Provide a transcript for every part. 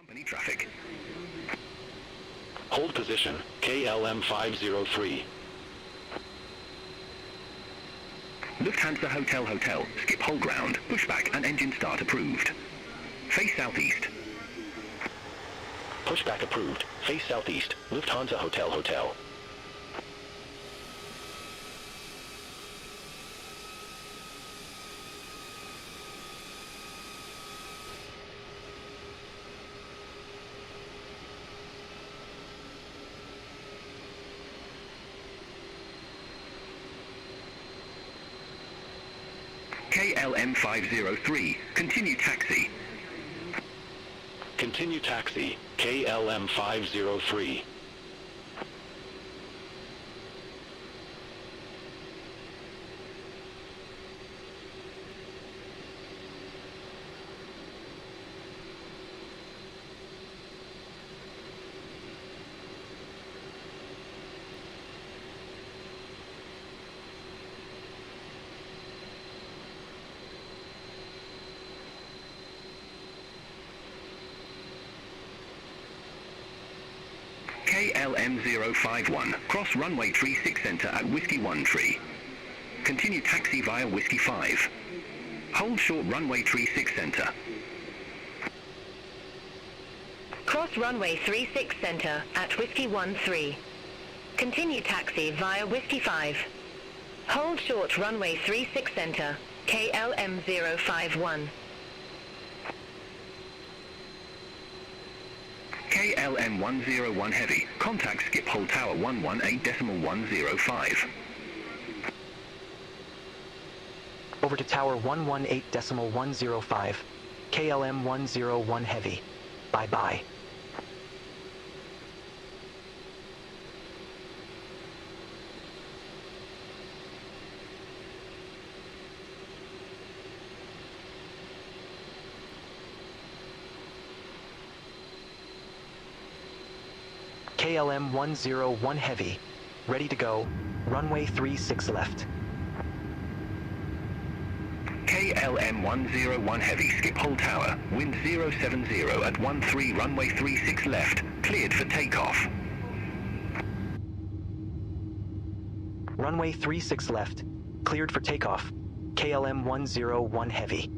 Company traffic. Hold position, KLM 503. Lufthansa Hotel Hotel, skip hold ground, pushback and engine start approved. Face southeast. Pushback approved, face southeast, Lufthansa Hotel Hotel. KLM 503, continue taxi. Continue taxi, KLM 503. KLM 051, cross runway 36 center at Whiskey 1 Tree. Continue taxi via Whiskey 5. Hold short runway 36 center. Cross runway 36 center at Whiskey 13. Continue taxi via Whiskey 5. Hold short runway 36 center, KLM 051. KLM 101 Heavy, contact skip hold tower 118.105. Over to tower 118.105, KLM 101 Heavy. Bye-bye. KLM 101 Heavy, ready to go, runway 36 left. KLM 101 Heavy, skip hold tower, wind 070 at 13 runway 36 left, cleared for takeoff. Runway 36 left, cleared for takeoff, KLM 101 Heavy.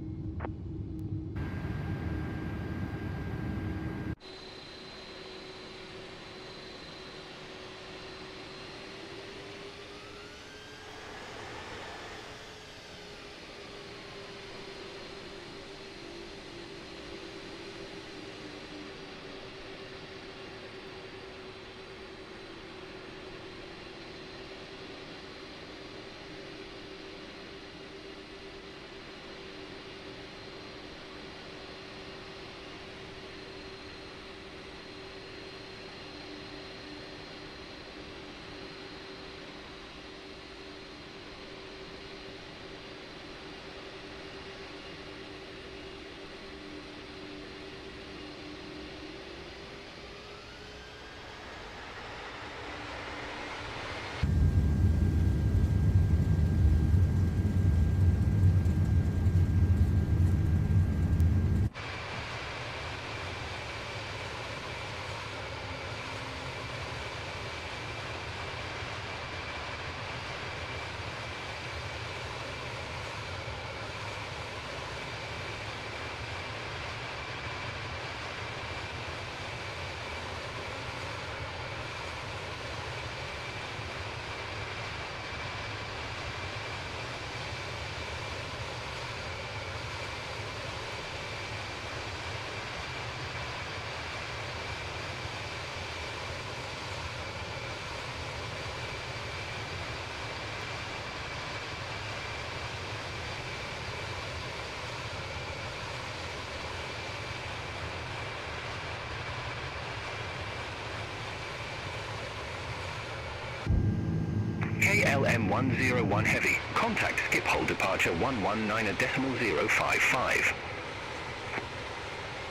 KLM 101 Heavy, contact skip hold departure 119.055.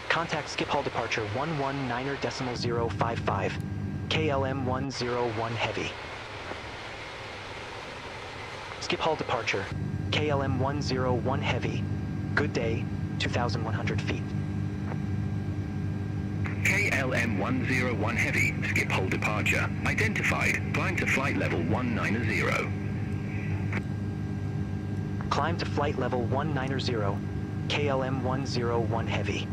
Contact skip hold departure 119.055, KLM 101 Heavy. Skip hold departure, KLM 101 Heavy. Good day, 2,100 feet. KLM 101 Heavy, skip hold departure. Identified, climb to flight level 190. Climb to flight level 190, KLM 101 Heavy.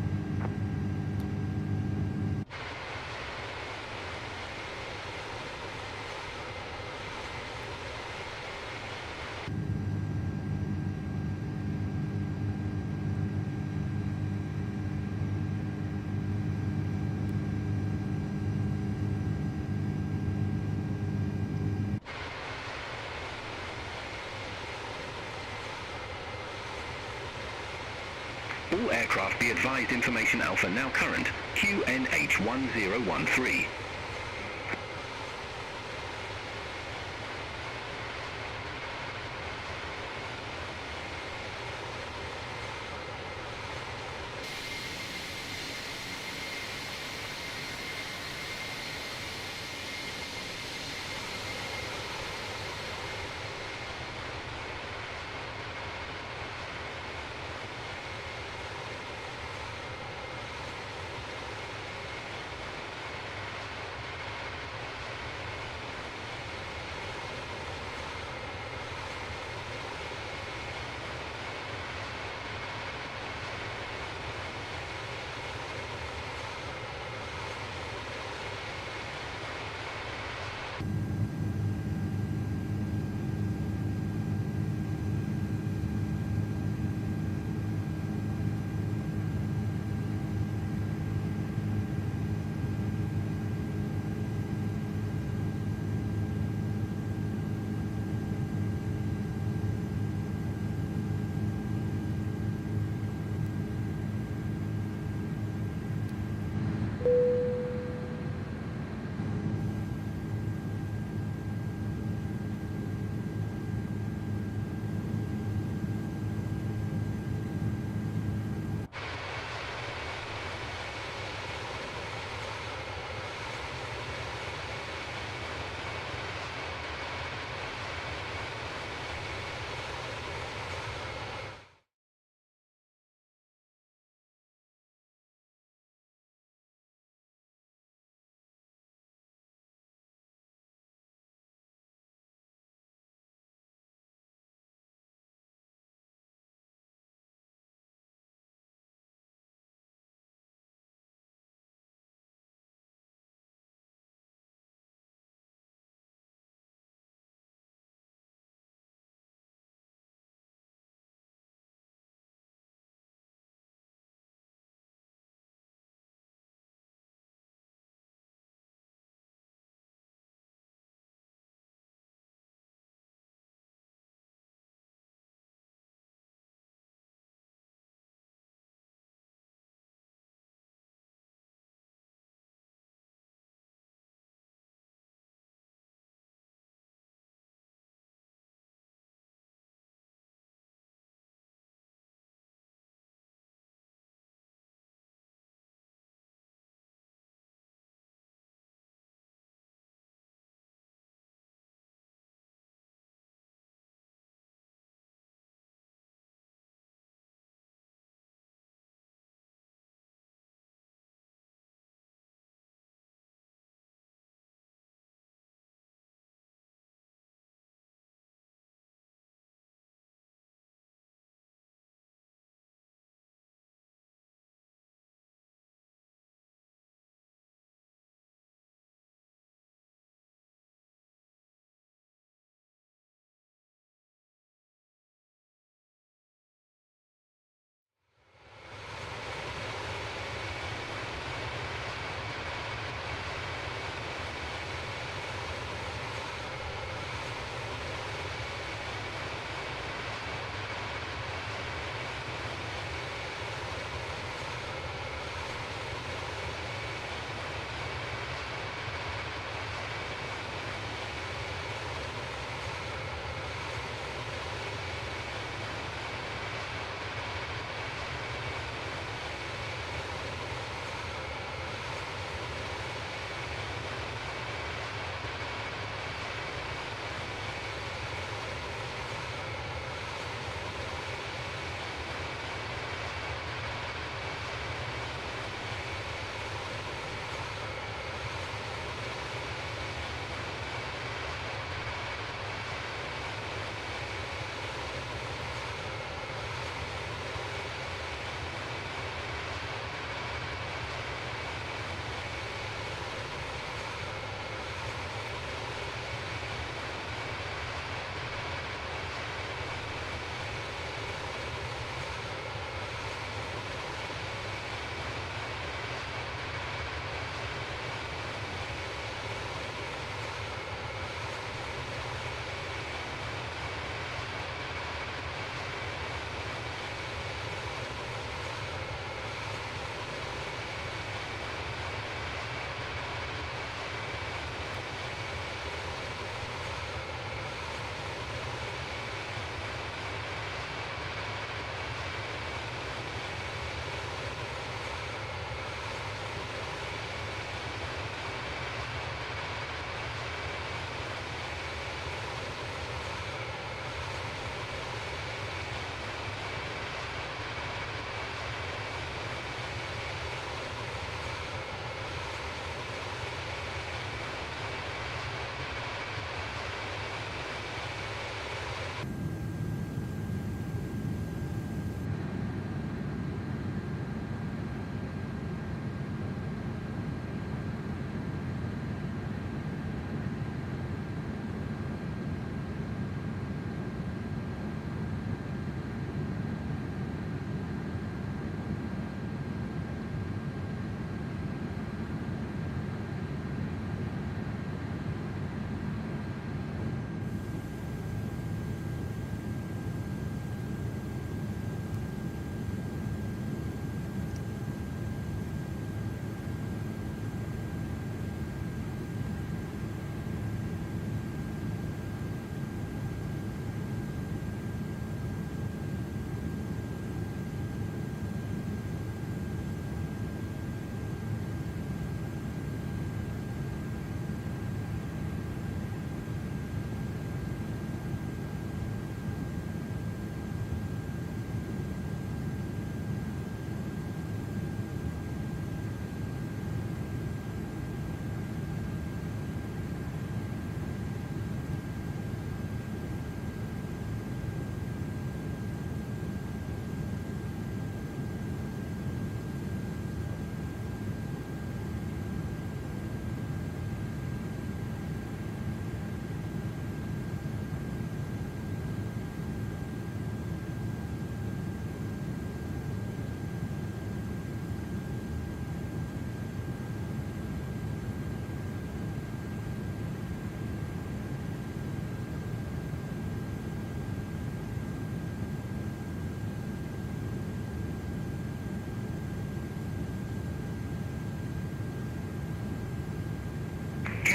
All aircraft be advised information alpha now current, QNH 1013.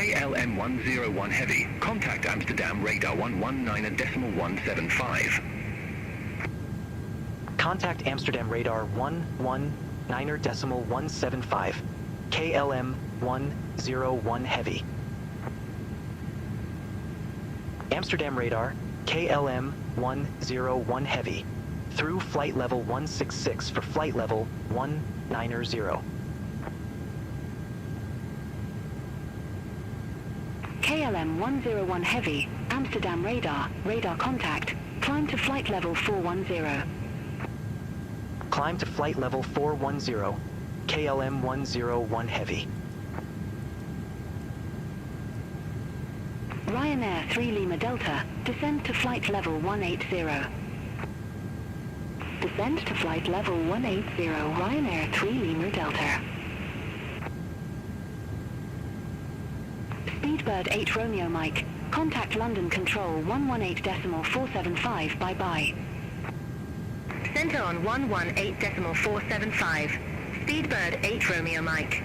KLM 101 Heavy, contact Amsterdam radar 119.175. Contact Amsterdam radar 119.175. KLM 101 Heavy. Amsterdam radar, KLM 101 Heavy. Through flight level 166 for flight level 190. KLM 101 Heavy, Amsterdam radar, radar contact. Climb to flight level 410. Climb to flight level 410. KLM 101 Heavy. Ryanair 3 Lima Delta, descend to flight level 180. Descend to flight level 180, Ryanair 3 Lima Delta. Speedbird 8 Romeo Mike, contact London Control 118.475, bye-bye. Center on 118.475, Speedbird 8 Romeo Mike.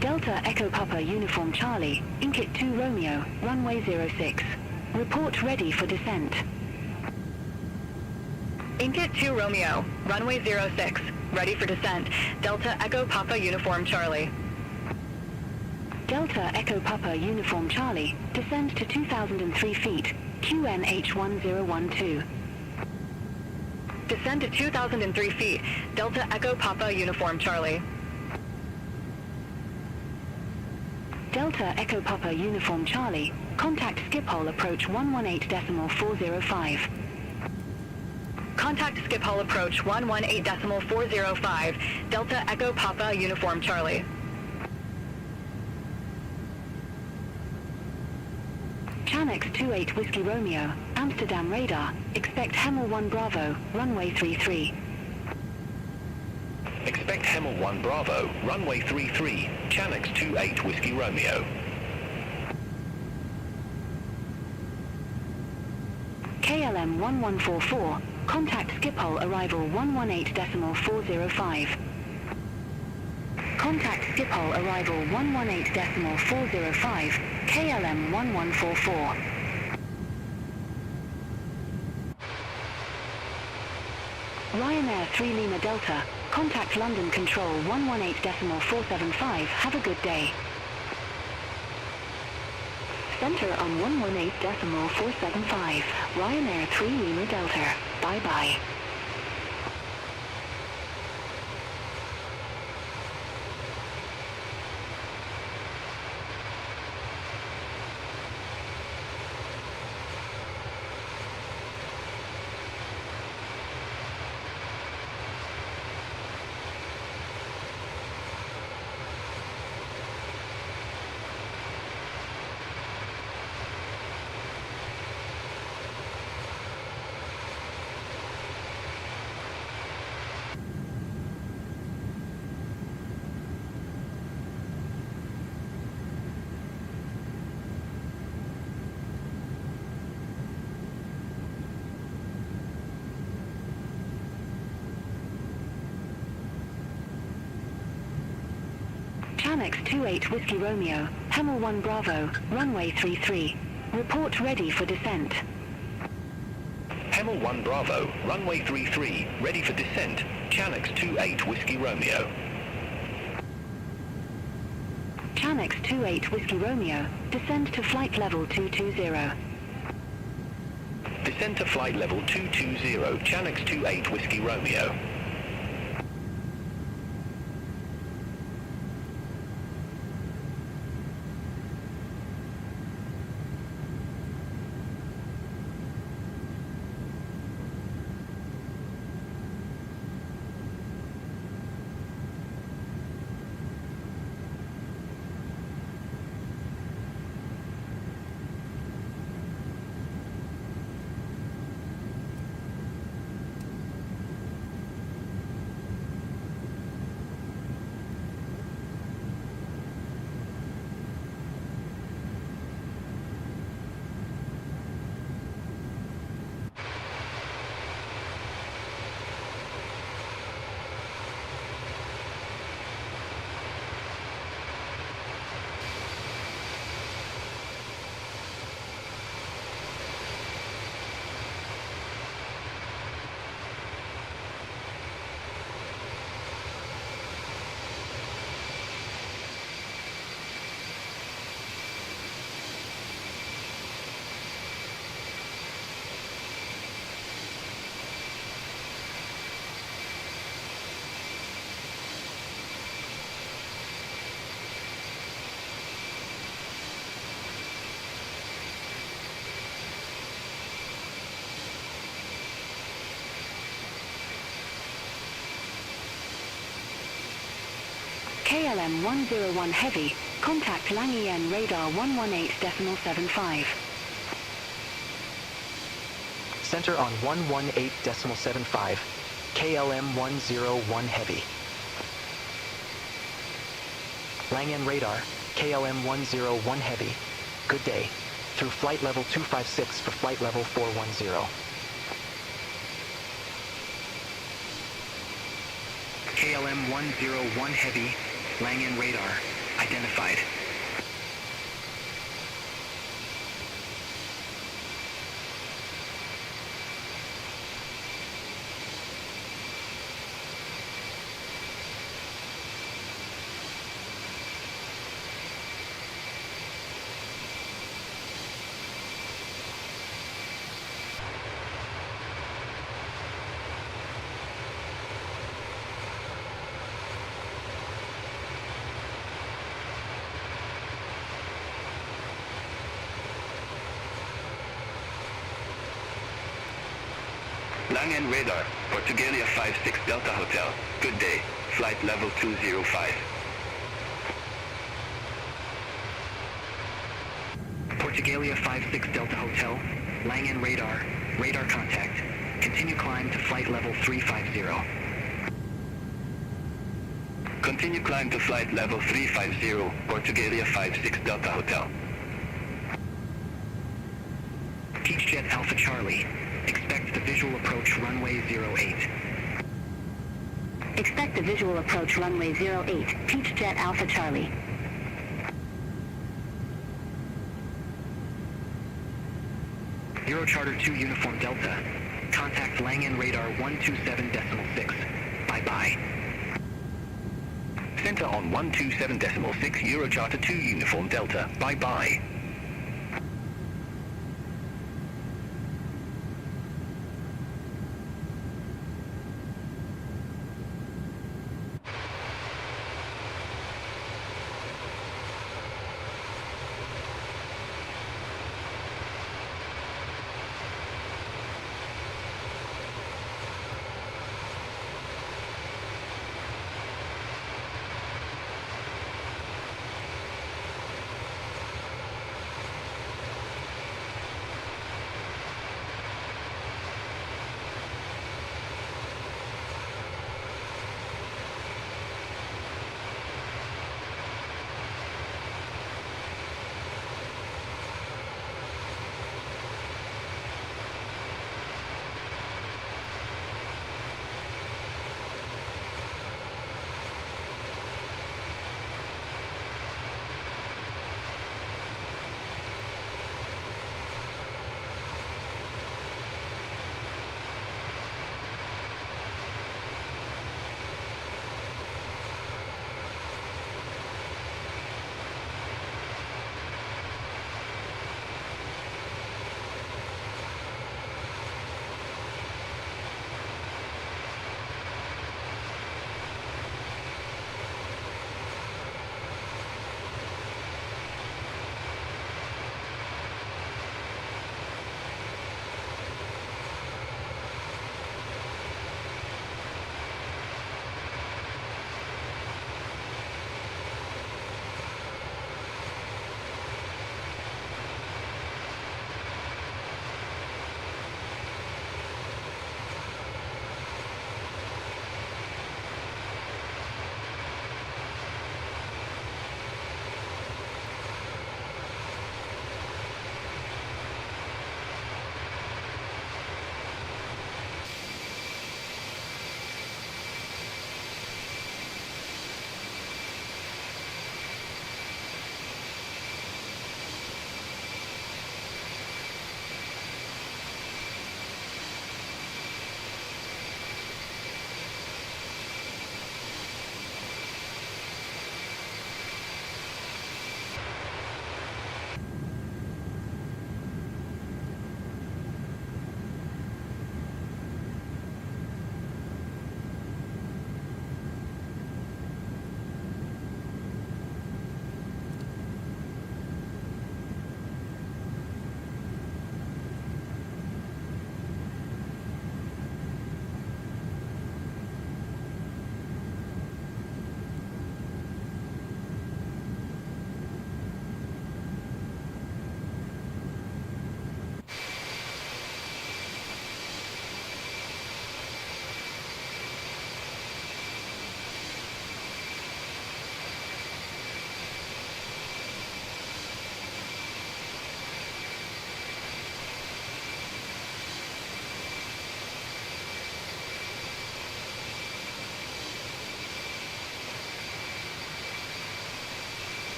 Delta Echo Papa Uniform Charlie, Inkit 2 Romeo, runway 06. Report ready for descent. Inkit 2 Romeo, runway 06, ready for descent. Delta Echo Papa Uniform Charlie. Delta Echo Papa Uniform Charlie, descend to 2,003 feet, QNH1012. Descend to 2,003 feet, Delta Echo Papa Uniform Charlie. Delta Echo Papa Uniform Charlie, contact Schiphol approach 118.405. Contact Schiphol approach 118.405, Delta Echo Papa Uniform Charlie. Chanex 28 Whiskey Romeo, Amsterdam radar, expect Hemel 1 Bravo, runway 33. Expect Hemel 1 Bravo, runway 33, Chanex 28 Whiskey Romeo. KLM 1144, contact Schiphol arrival 118.405. Contact Schiphol arrival 118.405, KLM 1144. Ryanair 3 Lima Delta, contact London Control 118.475, have a good day. Center on 118.475, Ryanair 3 Lima Delta, bye-bye. Chanex 28 Whiskey Romeo, Hemel 1 Bravo, runway 33. Report ready for descent. Hemel 1 Bravo, runway 33, ready for descent, Chanex 28 Whiskey Romeo. Chanex 28 Whiskey Romeo, descend to flight level 220. Descend to flight level 220, Chanex 28 Whiskey Romeo. KLM 101 Heavy, contact Langen radar 118.75. Center on 118.75, KLM 101 Heavy. Langen radar, KLM 101 Heavy. Good day. Through flight level 256 for flight level 410. KLM 101 Heavy, Langen radar, identified. Langen radar, Portugalia 56 Delta Hotel. Good day. Flight level 205. Portugalia 56 Delta Hotel, Langen radar, radar contact. Continue climb to flight level 350. Continue climb to flight level 350, Portugalia 56 Delta Hotel. Teach Jet Alpha Charlie. Expect the visual approach runway 08. Expect the visual approach runway 08, Peach Jet Alpha Charlie. Eurocharter 2 Uniform Delta. Contact Langen radar 127.6. Bye-bye. Center on 127.6, Eurocharter 2 Uniform Delta. Bye-bye.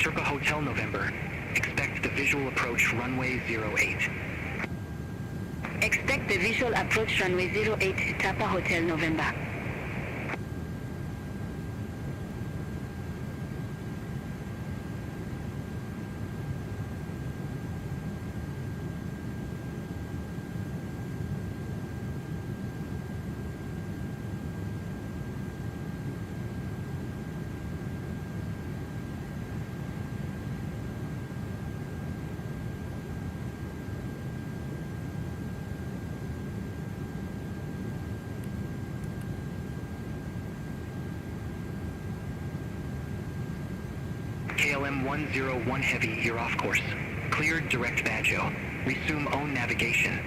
Turpa Hotel November. Expect the visual approach runway 08. Expect the visual approach runway 08 Turpa Hotel November. KLM 101 Heavy, you're off course. Cleared direct Baggio. Resume own navigation.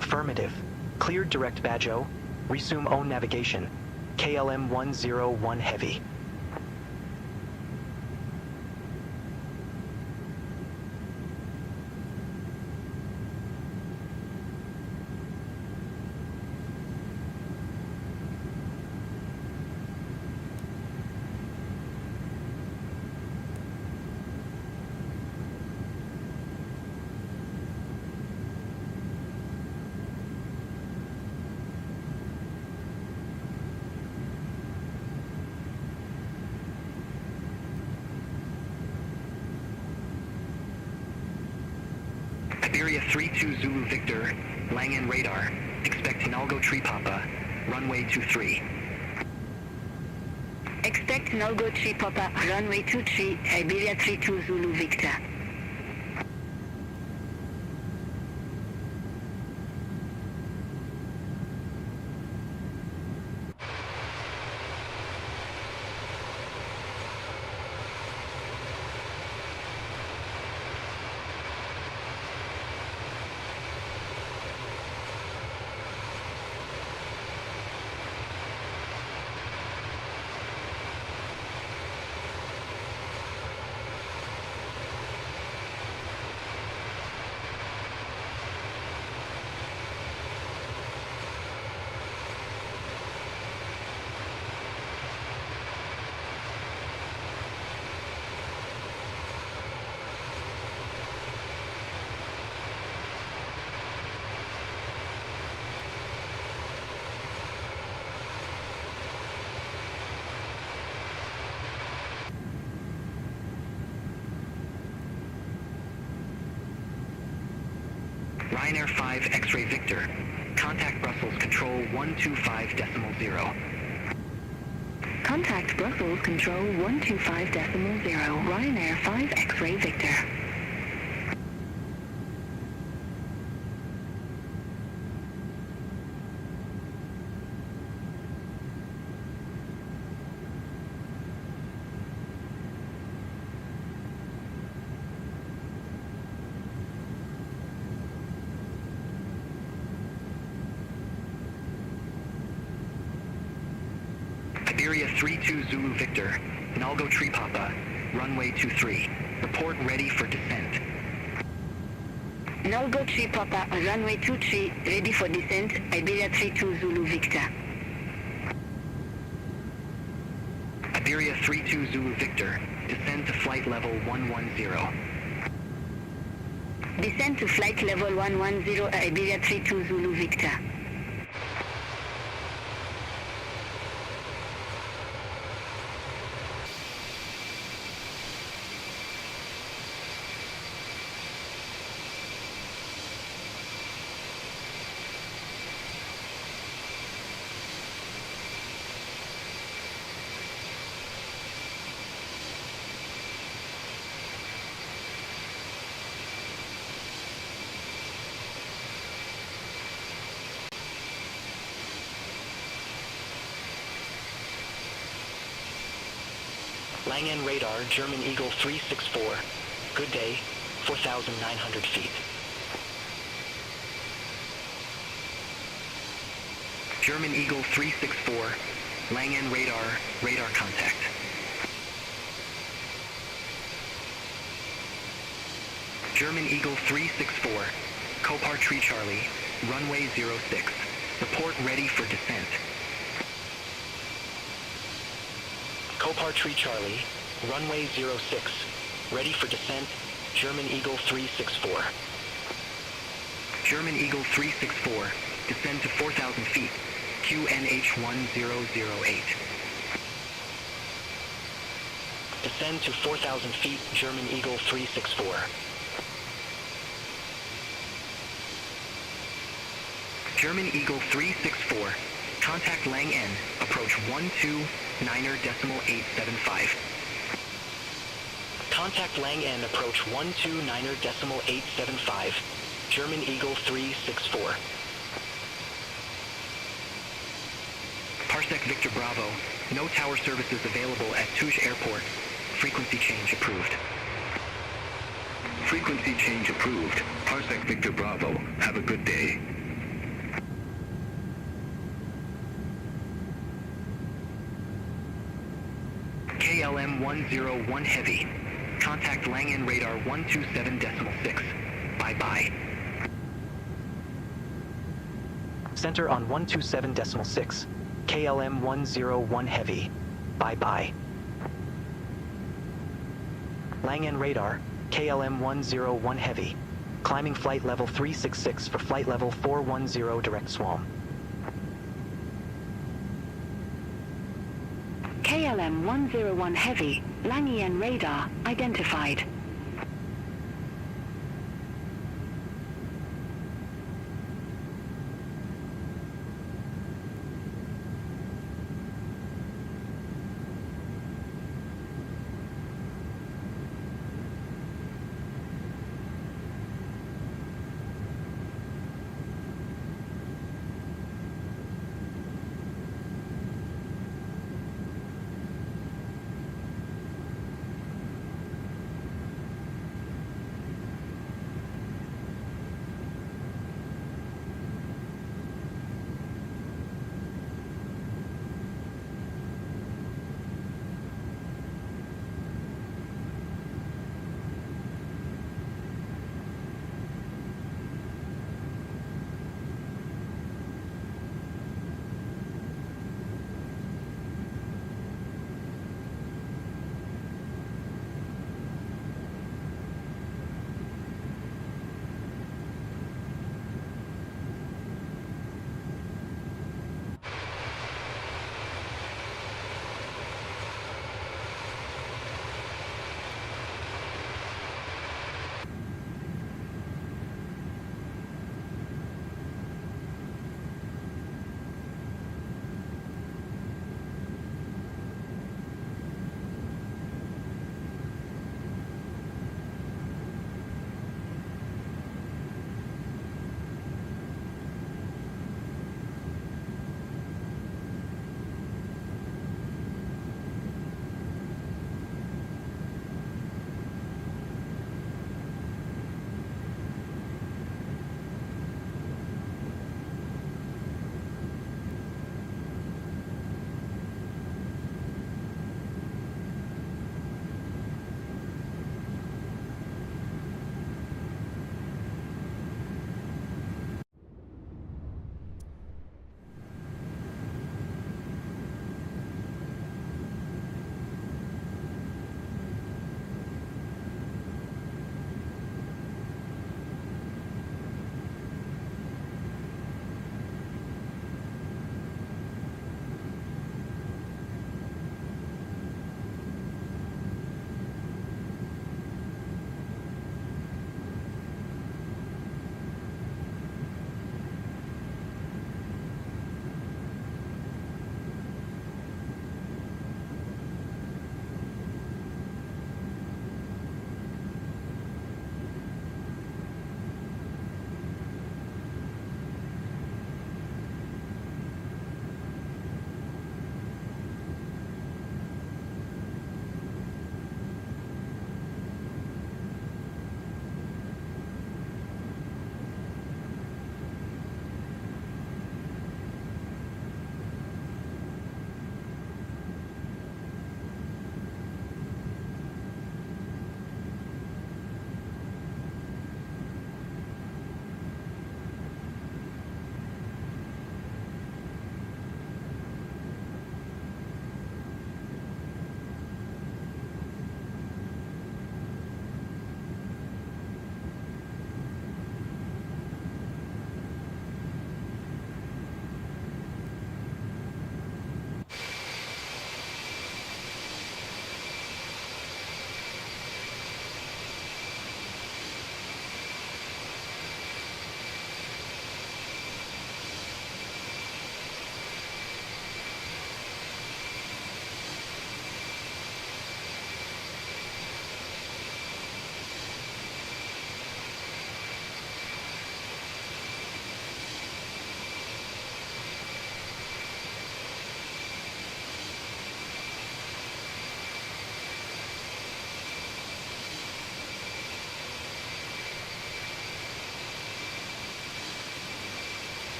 Affirmative. Cleared direct Baggio. Resume own navigation. KLM 101 Heavy. Iberia 32 Zulu Victor, Langen radar. Expect Nalgo Tree Papa, runway 23. Expect Nalgo Tree Papa, runway 23, Iberia 32 Zulu Victor. Ryanair 5 X-Ray Victor. Contact Brussels Control 125.0. Contact Brussels Control 125.0, Ryanair 5 X-Ray Victor. Iberia 32 Zulu Victor, Nalgo Tree Papa, runway 23. Report ready for descent. Nalgo Tree Papa, runway 23, ready for descent, Iberia 32 Zulu Victor. Iberia 32 Zulu Victor, descend to flight level 110. Descend to flight level 110, Iberia 32 Zulu Victor. Langen radar, German Eagle 364. Good day, 4,900 feet. German Eagle 364, Langen radar contact. German Eagle 364, Copar Tree Charlie, runway 06. Report ready for descent. Copar Tree Charlie, runway 06, ready for descent, German Eagle 364. German Eagle 364, descend to 4,000 feet, QNH 1008. Descend to 4,000 feet, German Eagle 364. German Eagle 364, contact Lang N, approach 129.875. Contact Lang N, approach 129.875, German Eagle 364. Parsec Victor Bravo, no tower services available at Touge Airport. Frequency change approved. Frequency change approved. Parsec Victor Bravo. Have a good day. KLM 101 Heavy. Contact Langen Radar 127.6. Bye-bye. Center on 127.6. KLM 101 Heavy. Bye-bye. Langen Radar, KLM 101 Heavy. Climbing flight level 366 for flight level 410 direct swarm. KLM 101 Heavy, Langen Radar, identified.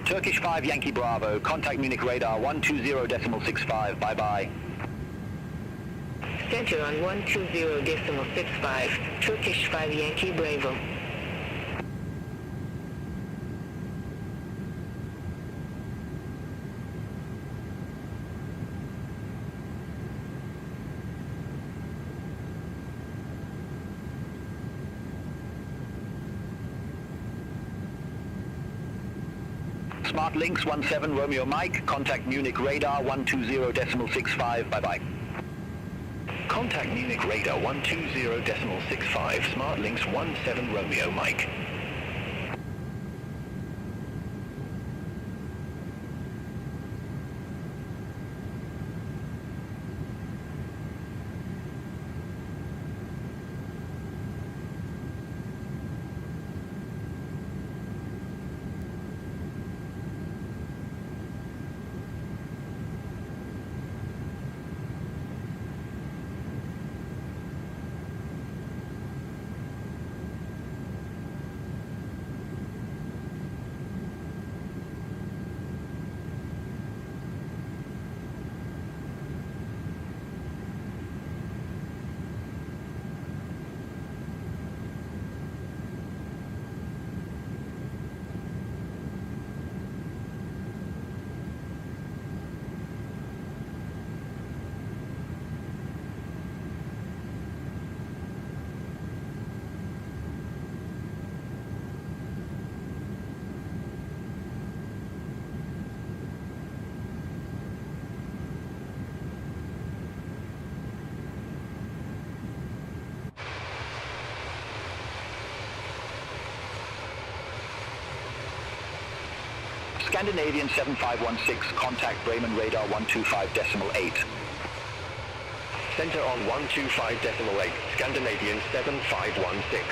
Turkish 5 Yankee Bravo, contact Munich radar 120.65, bye-bye. Center on 120.65, Turkish 5 Yankee Bravo. Smart Links 17 Romeo Mike, contact Munich radar 120.65, bye-bye. Contact Munich radar 120.65, Smart Links 17 Romeo Mike. Scandinavian 7516, contact Bremen radar 125.8. Center on 125.8, Scandinavian 7516.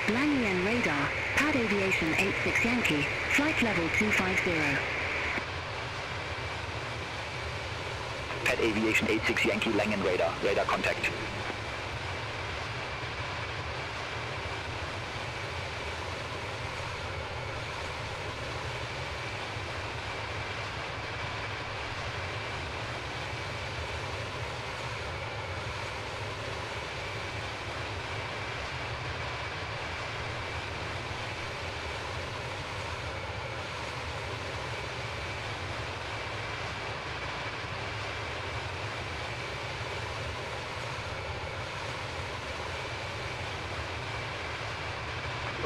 Langen radar, pad aviation 86 Yankee, flight level 250. Pet Aviation 86 Yankee Langen radar, radar contact.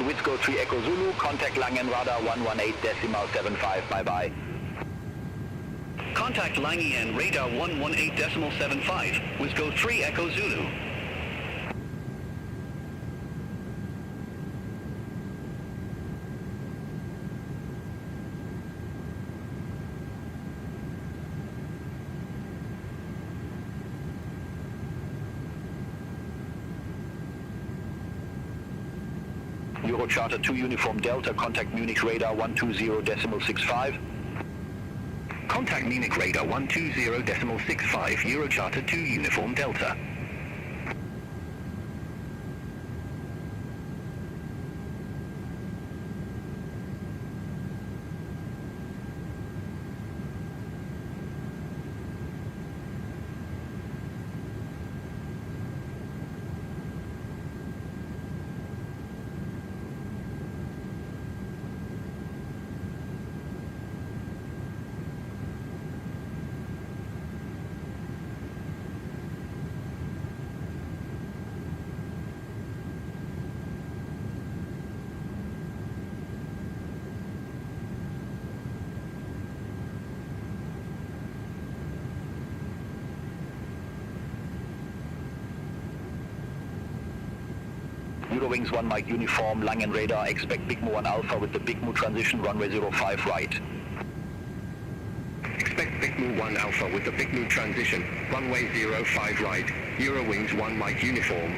Whitco 3 Echo Zulu, contact Langen radar 118.75, bye-bye. Contact Langen radar 118.75, Whitco 3 Echo Zulu. Euro Charter 2 Uniform Delta, contact Munich radar 120.65. Contact Munich radar 120.65, Euro Charter 2 Uniform Delta. Eurowings 1 Mike Uniform, Langen Radar, expect Big Mo 1 Alpha with the Big Mo transition, runway 05 right. Expect Big Mo 1 Alpha with the Big Mo transition, runway 05 right, Eurowings 1 Mike Uniform.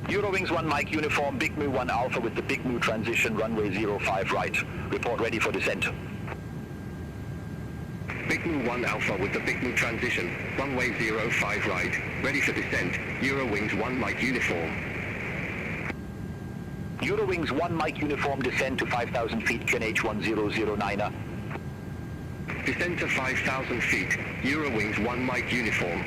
Eurowings 1 Mike Uniform, Big Mo 1 Alpha with the Big Mo transition, runway 05 right. Report ready for descent. Big Mo 1 Alpha with the Big Mo transition, runway 05 right, ready for descent, Eurowings 1 Mike Uniform. Eurowings 1 Mike Uniform, descend to 5,000 feet, QNH 1009er. Descend to 5,000 feet, Eurowings 1 Mike Uniform.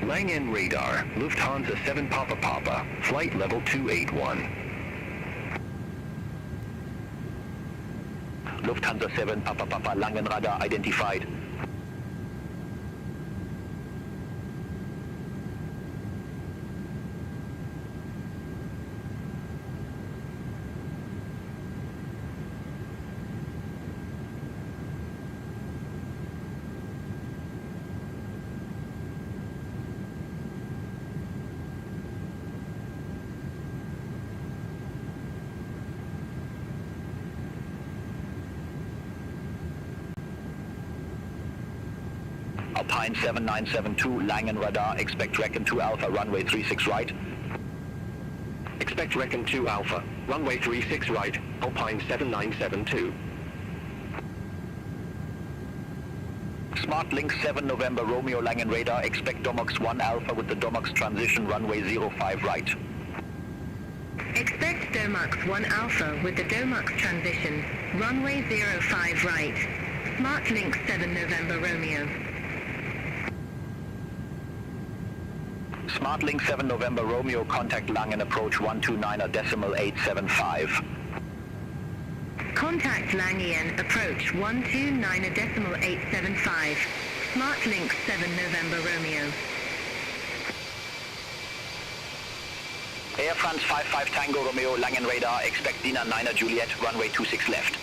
Langen Radar, Lufthansa 7 Papa Papa, flight level 281. Lufthansa 7 Papa Papa, Langen Radar identified. Alpine 7972, Langen Radar, expect Recon 2 Alpha, runway 36 right. Expect Recon 2 Alpha, runway 36 right, Alpine 7972. Smart Link 7 November Romeo, Langen Radar, expect Domox 1 Alpha with the Domox transition, runway 05 right. Expect Domox 1 Alpha with the Domox transition, runway 05 right. Smart Link 7 November Romeo. Smart Link 7 November Romeo, contact Langen approach 129.875. Contact Langen approach 129.875. Smart Link 7 November Romeo. Air France 55 Tango Romeo, Langen Radar, expect Dina 9er Juliet, runway 26 left.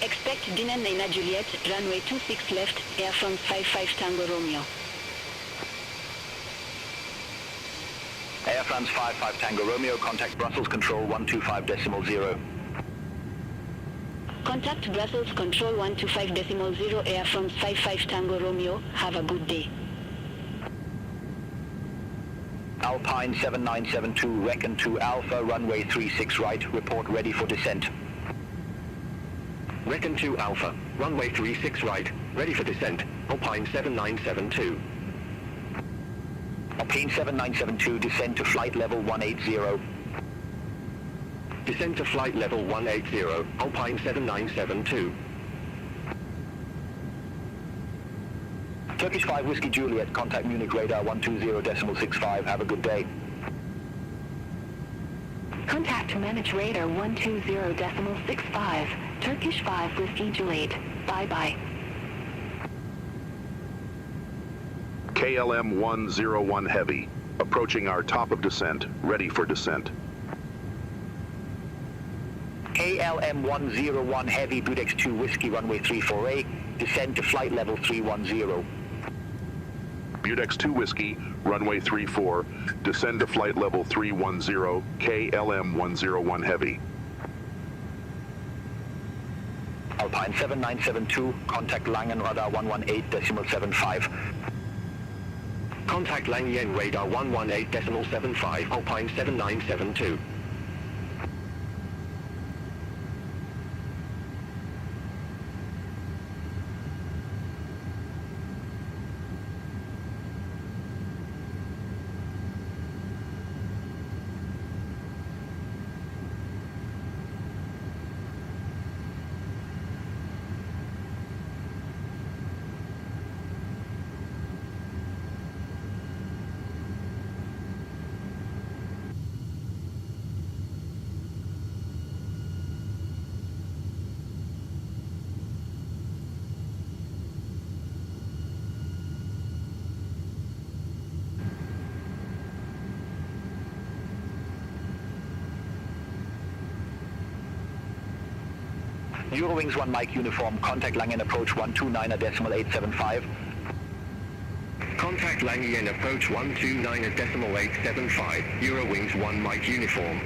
Expect Dina 9er Juliet, runway 26 left, Air France 55 Tango Romeo. Air France 55 Tango Romeo, contact Brussels Control 125.0. Contact Brussels Control 125.0, Air France 55 Tango Romeo, have a good day. Alpine 7972, Recon 2 Alpha, runway 36 right, report ready for descent. Recon 2 Alpha, runway 36 right, ready for descent, Alpine 7972. Alpine 7972, descend to flight level 180. Descend to flight level 180, Alpine 7972. Turkish 5 Whiskey Juliet, contact Munich Radar 120.65, have a good day. Contact Manage Radar 120.65. Turkish 5 Whiskey Juliet. Bye-bye. KLM 101 Heavy, approaching our top of descent, ready for descent. KLM 101 Heavy, Budex 2 Whiskey, runway 34A, descend to flight level 310. Budex 2 Whiskey, runway 34, descend to flight level 310, KLM 101 Heavy. Alpine 7972, contact Langen radar 118.75. Contact Langen radar 118.75, Alpine 7972. Eurowings 1 Mike uniform, contact Langen approach 129.875. Contact Langen approach 129.875, Eurowings 1 Mike uniform.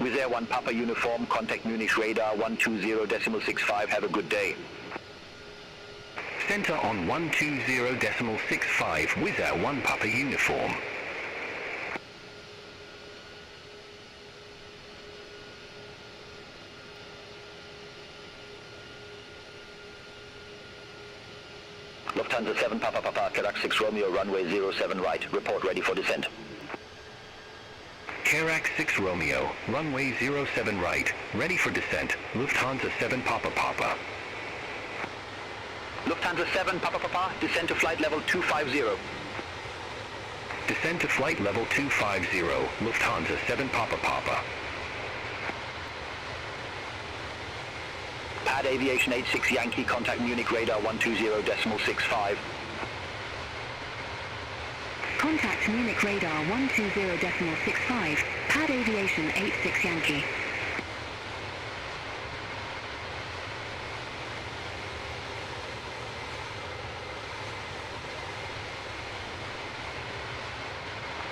Wizz Air 1 Papa uniform, contact Munich radar 120.65, have a good day. Center on 120.65, Wizz Air 1 Papa uniform. Lufthansa 7 Papa, Quebec 6 Romeo, runway 07 right, report ready for descent. Kerak 6 Romeo, runway 07 right, ready for descent, Lufthansa 7 Papa Papa. Lufthansa 7 Papa Papa, descend to flight level 250. Descend to flight level 250, Lufthansa 7 Papa Papa. Pad Aviation 86 Yankee, contact Munich radar 120.65. Contact Munich radar 120.65, Pad Aviation 86 Yankee.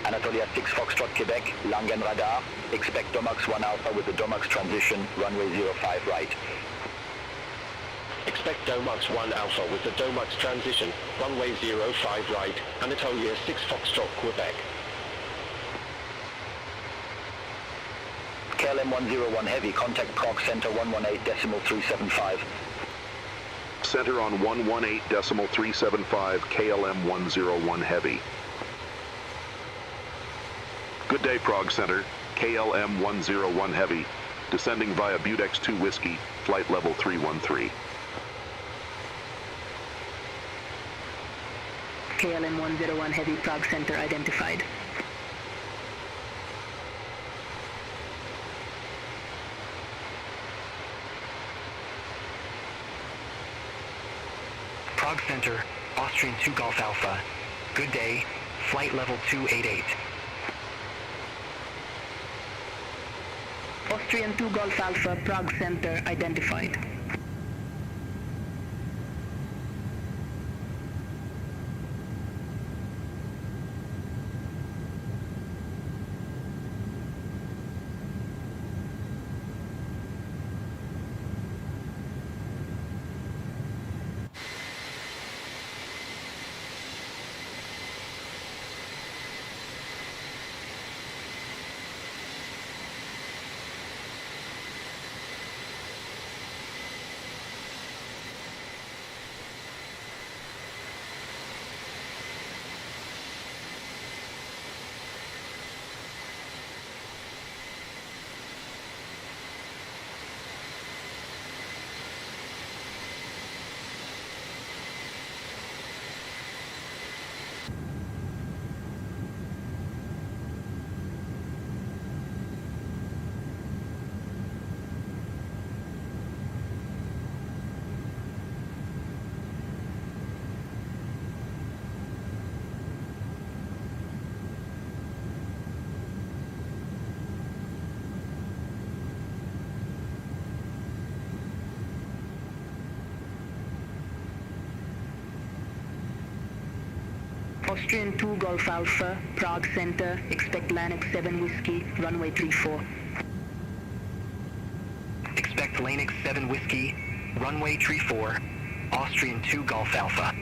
Anatolia 6 Foxtrot Quebec, Langen radar, expect Domax 1 Alpha with the Domax transition, runway 05 right. Expect Domax 1 Alpha with the Domax transition, runway 05 right, Anatolia 6 Foxtrot Quebec. KLM 101 Heavy, contact Prague Center 118.375. Center on 118.375, KLM 101 Heavy. Good day, Prague Center, KLM 101 Heavy, descending via Butex 2 Whiskey, flight level 313. KLM 101 Heavy, Prague Center identified. Prague Center, Austrian 2 Golf Alpha. Good day, flight level 288. Austrian 2 Golf Alpha, Prague Center identified. Austrian 2 Golf Alpha, Prague Center, expect Lannex 7 Whiskey, runway 34. Expect Lannex 7 Whiskey, runway 34, Austrian 2 Golf Alpha.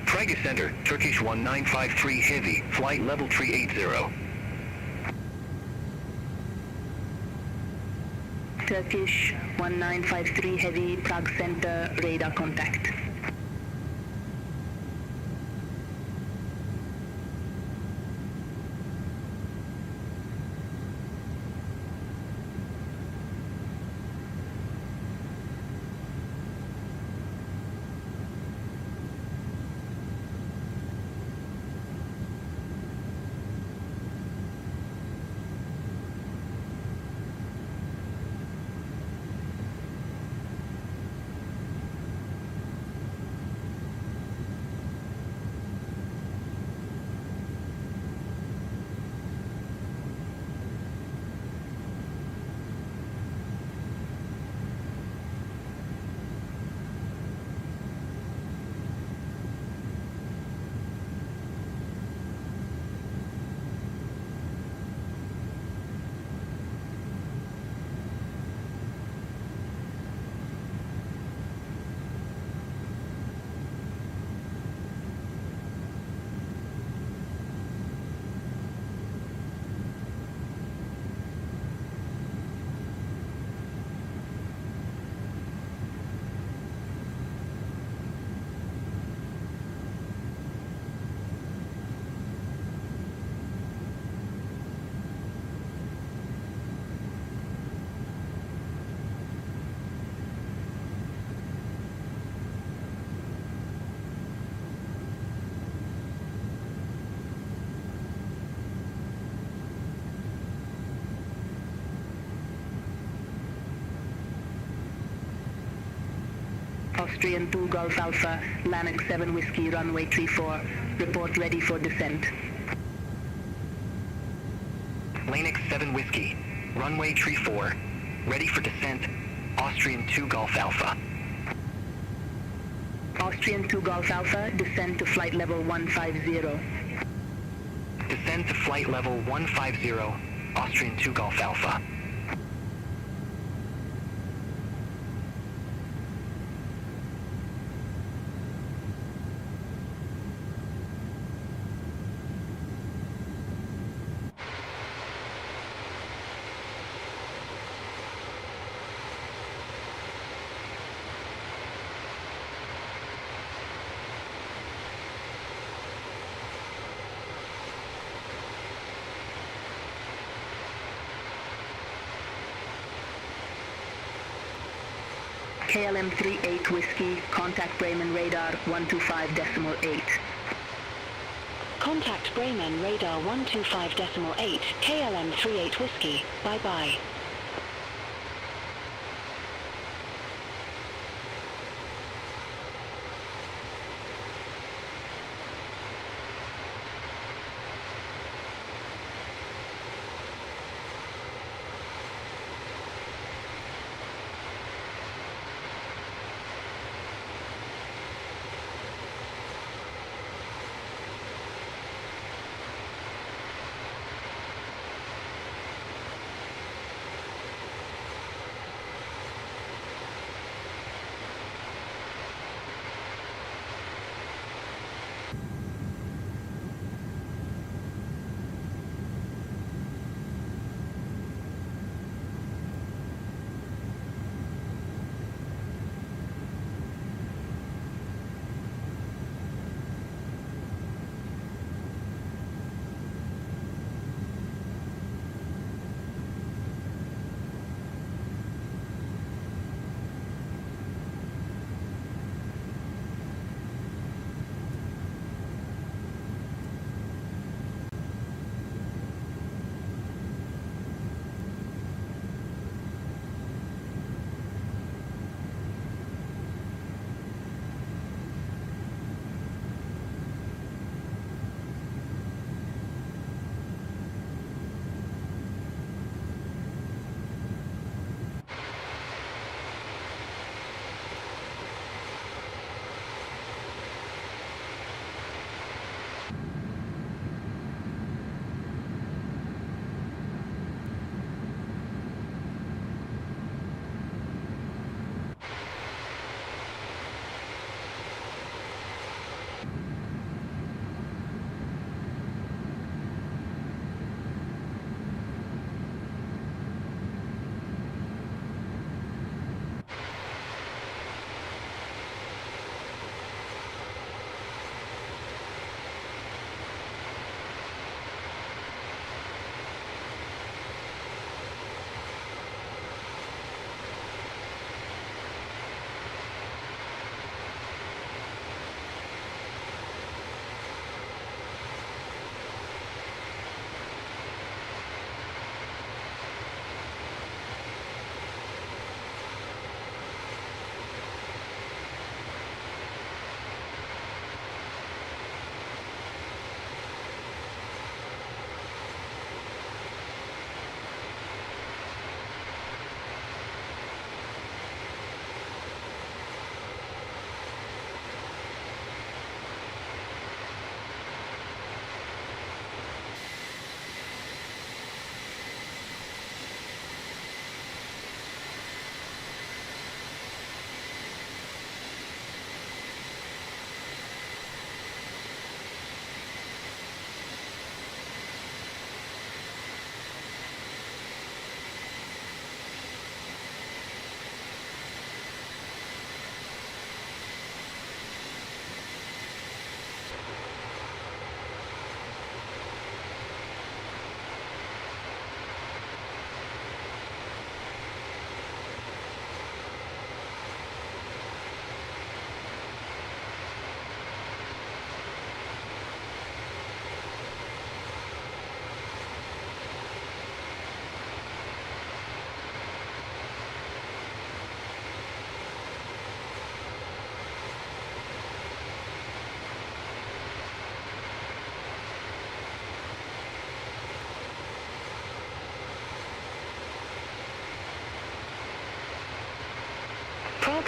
Prague Center, Turkish 1953 Heavy, flight level 380. Turkish 1953 Heavy, Prague Center, radar contact. Austrian 2 Golf Alpha, Lanark 7 Whiskey, runway 34. Report ready for descent. Lanark 7 Whiskey, runway 34, ready for descent, Austrian 2 Golf Alpha. Austrian 2 Golf Alpha, descend to flight level 150. Descend to flight level 150, Austrian 2 Golf Alpha. KLM 38 Whiskey, contact Bremen radar 125.8. Contact Bremen radar 125.8, KLM 38 Whiskey, bye-bye.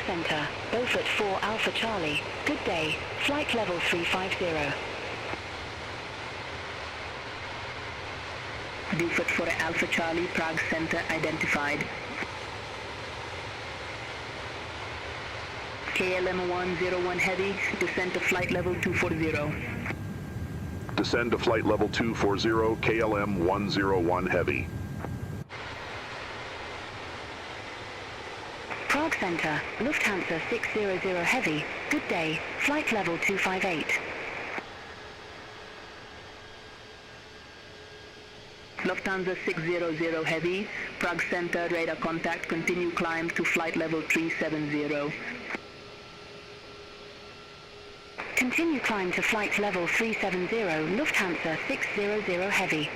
Center, Beaufort 4 Alpha Charlie. Good day. Flight level 350. Beaufort 4 Alpha Charlie, Prague Center identified. KLM 101 Heavy, descend to flight level 240. Descend to flight level 240, KLM 101 Heavy. Prague Center, Lufthansa 600 Heavy. Good day. Flight level 258. Lufthansa 600 Heavy, Prague Center, radar contact, continue climb to flight level 370. Continue climb to flight level 370, Lufthansa 600 Heavy.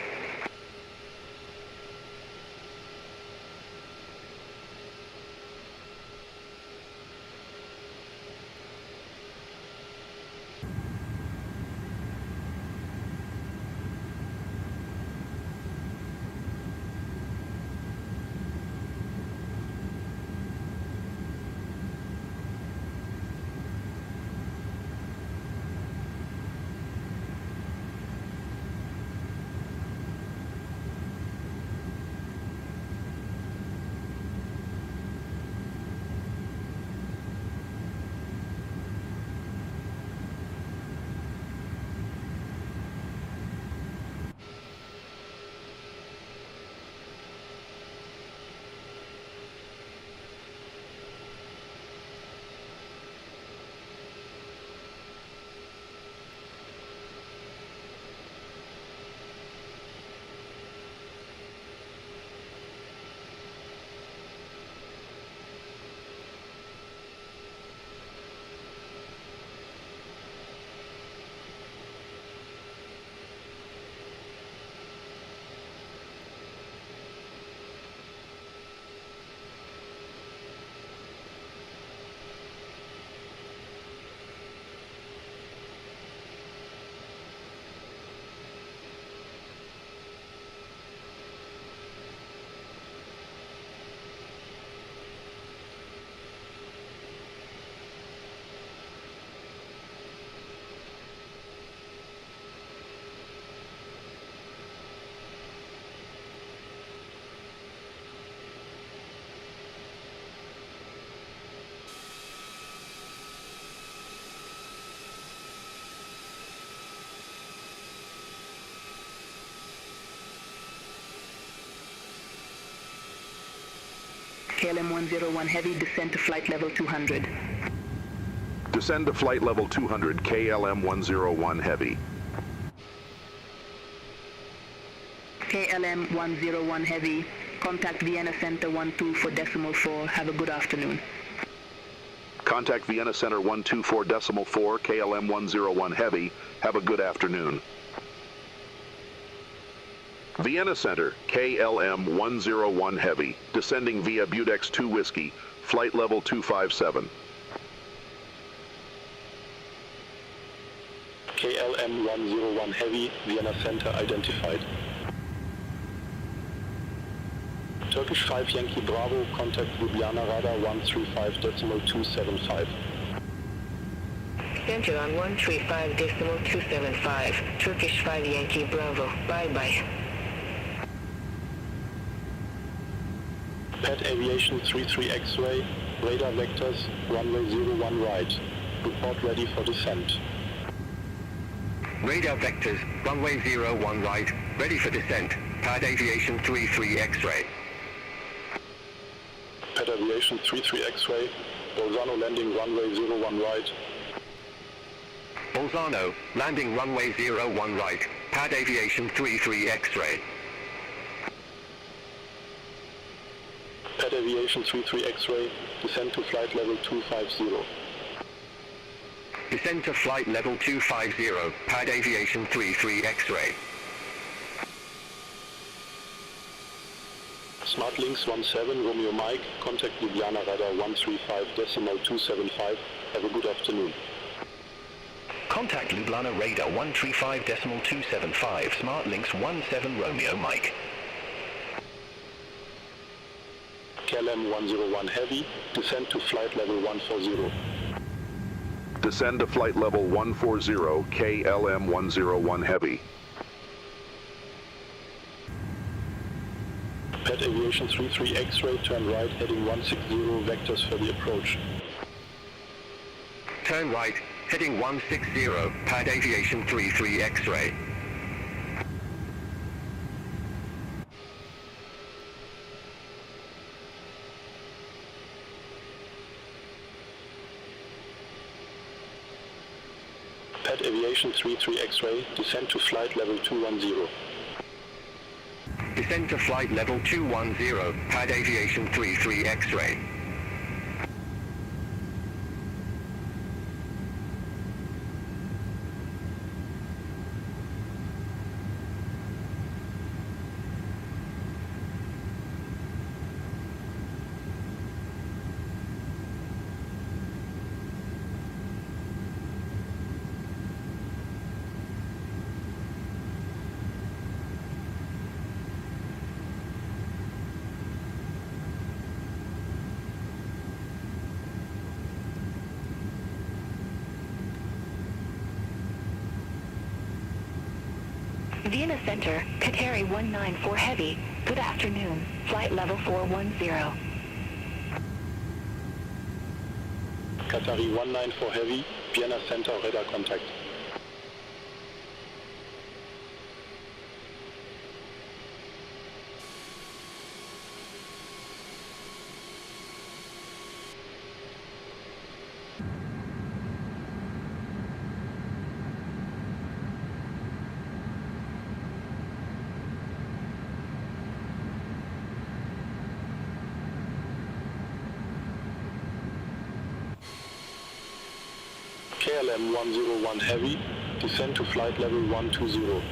KLM 101 Heavy, descend to flight level 200. Descend to flight level 200, KLM 101 Heavy. KLM 101 Heavy, contact Vienna Center 124.4. Have a good afternoon. Contact Vienna Center 124.4, KLM 101 Heavy. Have a good afternoon. Vienna Center, KLM 101 Heavy, descending via Budex 2 Whiskey, flight level 257. KLM 101 Heavy, Vienna Center identified. Turkish 5 Yankee Bravo, contact Ljubljana radar 135.275. Center on 135.275, Turkish 5 Yankee Bravo. Bye-bye. Pet Aviation 33 X-ray, radar vectors, runway 01 right. Report ready for descent. Radar vectors, runway 01 right, ready for descent. Pad Aviation 33 X-ray. Pet Aviation 33 X-ray, Bolzano landing runway 01 right. Bolzano, landing runway 01 right, Pad Aviation 33 X-ray. Pet Aviation 33 X-ray, descend to flight level 250. Descend to flight level 250, Pad Aviation 33 X-ray. Smartlinks 17 Romeo Mike, contact Ljubljana radar 135.275. Have a good afternoon. Contact Ljubljana radar 135.275, Smartlinks 17 Romeo Mike. KLM KLM 101 Heavy, descend to flight level 140. Descend to flight level 140, KLM 101 Heavy. Pet Aviation 33 X-ray, turn right, heading 160, vectors for the approach. Turn right, heading 160, pad aviation 33 X-ray. Pet Aviation 33 X-ray, descend to flight level 210. Descend to flight level 210, pad aviation 33 X-ray. Vienna Center, Qatari 194 Heavy, good afternoon, flight level 410. Qatari 194 Heavy, Vienna Center, radar contact. KLM 101 Heavy, descend to flight level 120.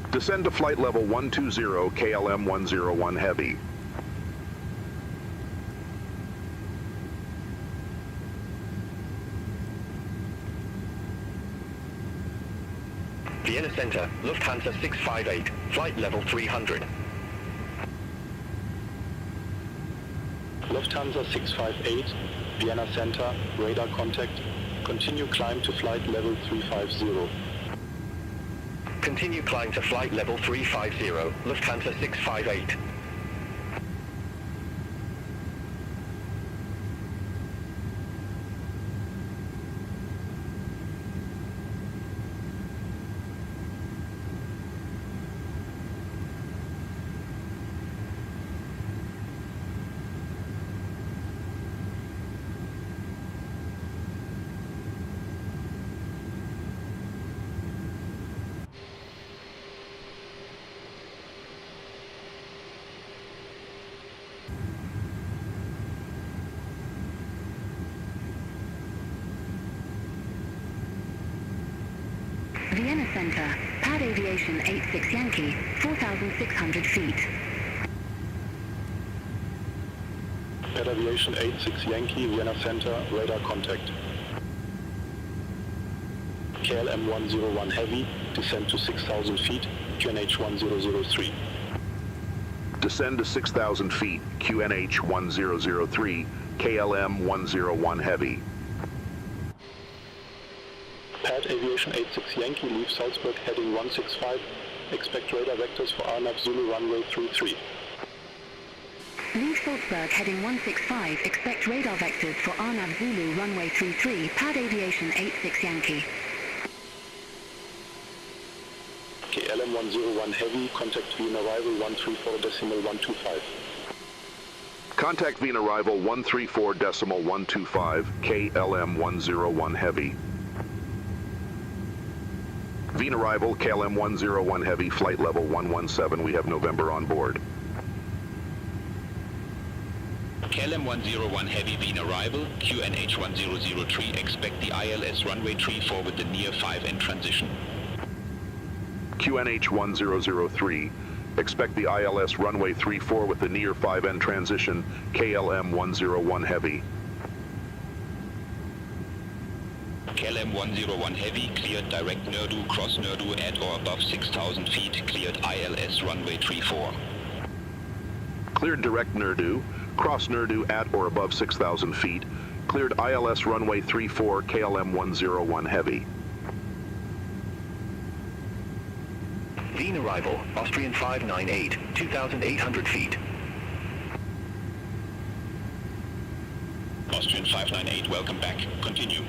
Descend to flight level 120, KLM 101 Heavy. Vienna Center, Lufthansa 658, flight level 300. Lufthansa 658, Vienna Center, radar contact. Continue climb to flight level 350. Continue climb to flight level 350, Lufthansa 658. Vienna Center, pad aviation 86 Yankee, 4,600 feet. Pad Aviation 86 Yankee, Vienna Center, radar contact. KLM 101 Heavy, descend to 6,000 feet, QNH 1003. Descend to 6,000 feet, QNH 1003, KLM 101 Heavy. Pad Aviation 86 Yankee, leave Salzburg heading 165. Expect radar vectors for Arnav Zulu runway 33. Leave Salzburg heading 165, expect radar vectors for Arnav Zulu runway 33, pad aviation 86 Yankee. KLM 101 Heavy, contact Vienna arrival 134.125. Contact Vienna arrival 134.125, KLM 101 Heavy. Vienna arrival, KLM 101 Heavy, flight level 117. We have November on board. KLM 101 Heavy, Vienna arrival, QNH 1003. Expect the ILS runway 34 with the near 5 and transition. QNH 1003. Expect the ILS runway 34 with the near 5N transition, KLM 101 Heavy. KLM 101 Heavy, cleared direct Nurdu, cross Nurdu at or above 6,000 feet, cleared ILS runway 34. Cleared direct Nurdu, cross Nurdu at or above 6,000 feet. Cleared ILS runway 34, KLM 101 heavy. Wien arrival, Austrian 598, 2,800 feet. Austrian 598, welcome back. Continue.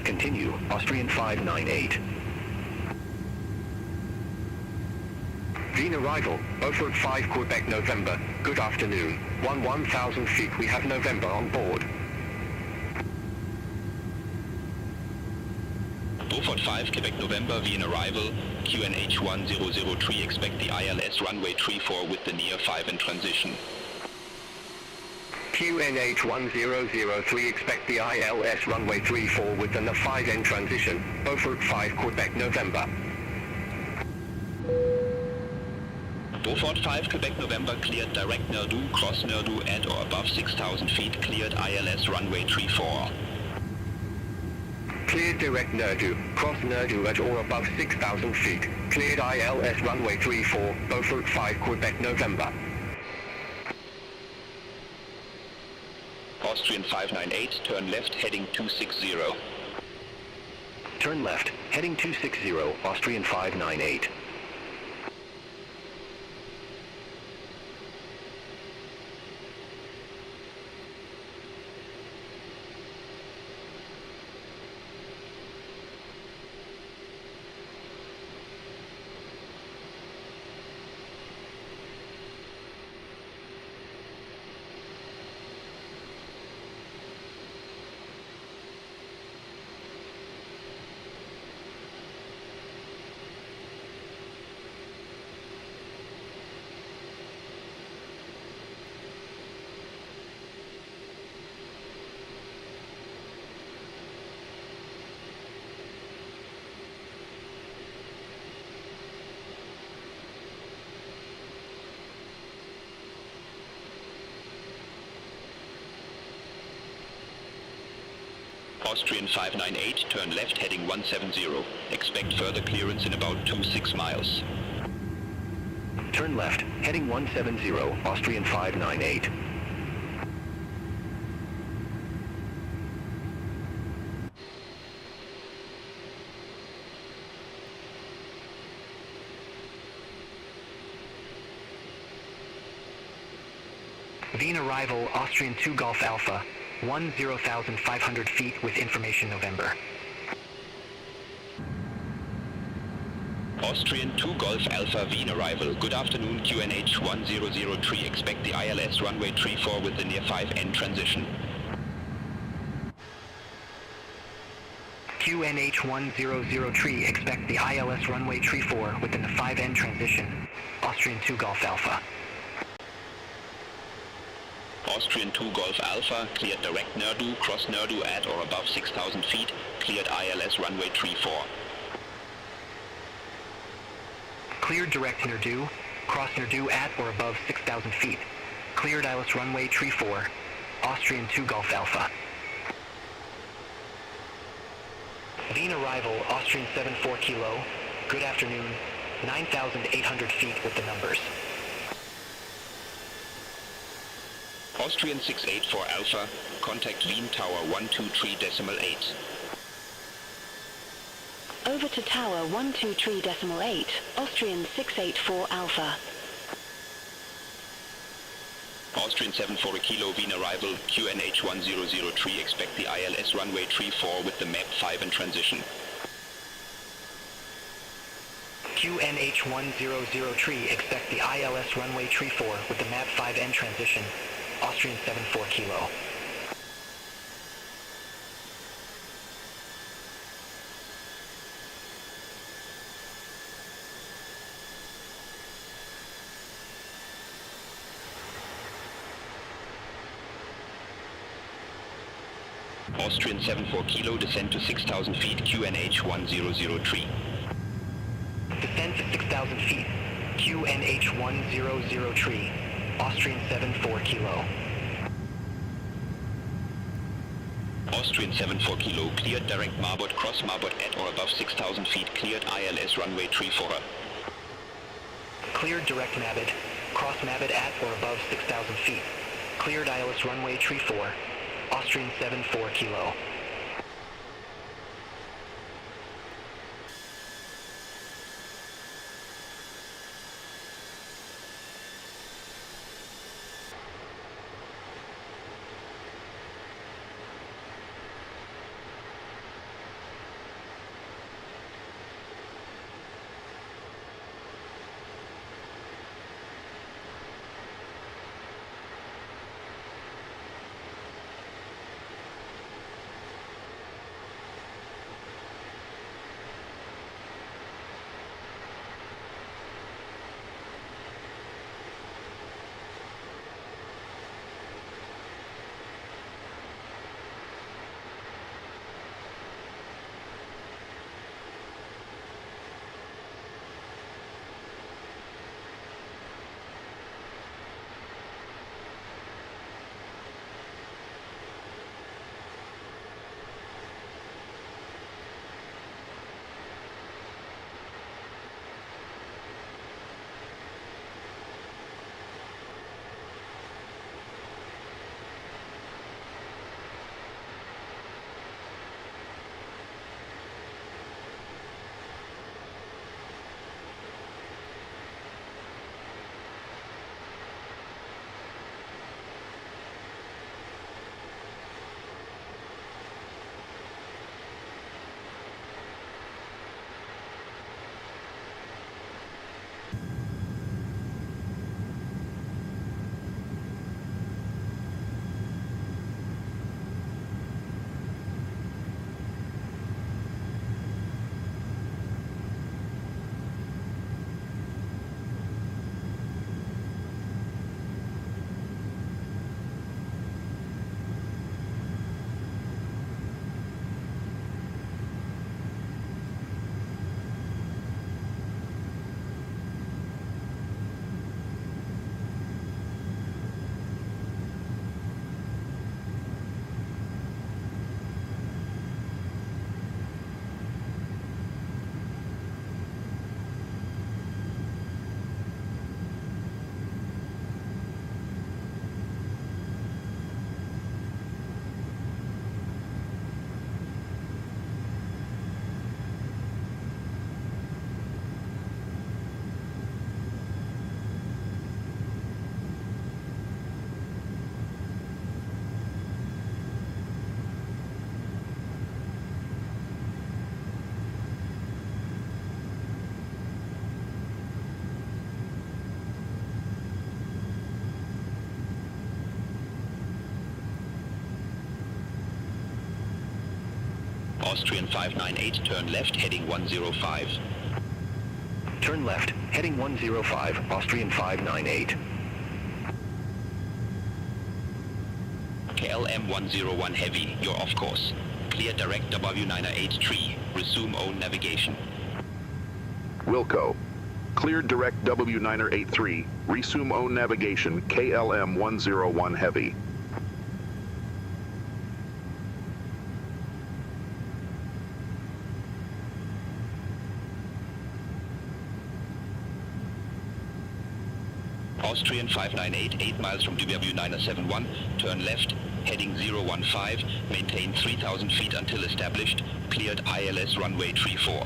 Continue, Austrian 598. Wien arrival, Beaufort 5 Quebec November, good afternoon. 1,000 feet, we have November on board. Beaufort 5 Quebec November, Wien arrival, QNH 1003, expect the ILS runway 34 with the near 5 in transition. QNH 1003, expect the ILS runway 34 with the 5 in transition. Beaufort 5 Quebec November. Beaufort 5 Quebec November, cleared direct Nurdu, cross Nurdu at or above 6,000 feet, cleared ILS runway 34. Cleared direct Nurdu, cross Nurdu at or above 6,000 feet, cleared ILS runway 34, Beaufort 5 Quebec November. Austrian 598, turn left, heading 260. Turn left, heading 260, Austrian 598. Austrian 598, turn left, heading 170. Expect further clearance in about 26 miles. Turn left, heading 170, Austrian 598. Wien arrival, Austrian 2 Golf Alpha, 10,500 feet with information November. Austrian 2 Golf Alpha, Wien arrival, good afternoon, QNH 1003, expect the ILS runway 34 with the near 5N transition. QNH 1003, expect the ILS runway 34 within the 5N transition. Austrian 2 Golf Alpha. Austrian 2 Golf Alpha, cleared direct Nurdu, cross Nurdu at or above 6,000 feet, cleared ILS runway 34. Cleared direct Nurdu, cross Nurdu at or above 6,000 feet, cleared ILS runway 34, Austrian 2 Golf Alpha. Wien arrival, Austrian 74 Kilo, good afternoon, 9,800 feet with the numbers. Austrian 684 Alpha, contact Wien Tower 123.8. Over to Tower 123.8, Austrian 684 Alpha. Austrian 74 Kilo, Wien arrival, QNH 1003, expect the ILS runway 34 with the map 5 in transition. QNH 1003, expect the ILS runway 34 with the map 5N transition. Austrian 74 Kilo. Austrian 74 Kilo, descend to 6,000 feet, QNH 1003. Descend to 6,000 feet, QNH 1003, Austrian 74 Kilo. Austrian 74 Kilo, cleared direct Marbot, cross Marbot at or above 6,000 feet, cleared ILS runway 34. Cleared direct Marbot, Cross Mabit at or above 6,000 feet. Cleared ILS runway tree 4, Austrian 74 kilo. Austrian 598, turn left, heading 105. Turn left, heading 105, Austrian 598. KLM 101 Heavy, you're off course. Clear direct W908 tree. Resume own navigation. Wilco. Cleared direct W983. Resume own navigation, KLM 101 Heavy. Austrian 598, 8 miles from W971, turn left, heading 015, maintain 3,000 feet until established, cleared ILS runway 34.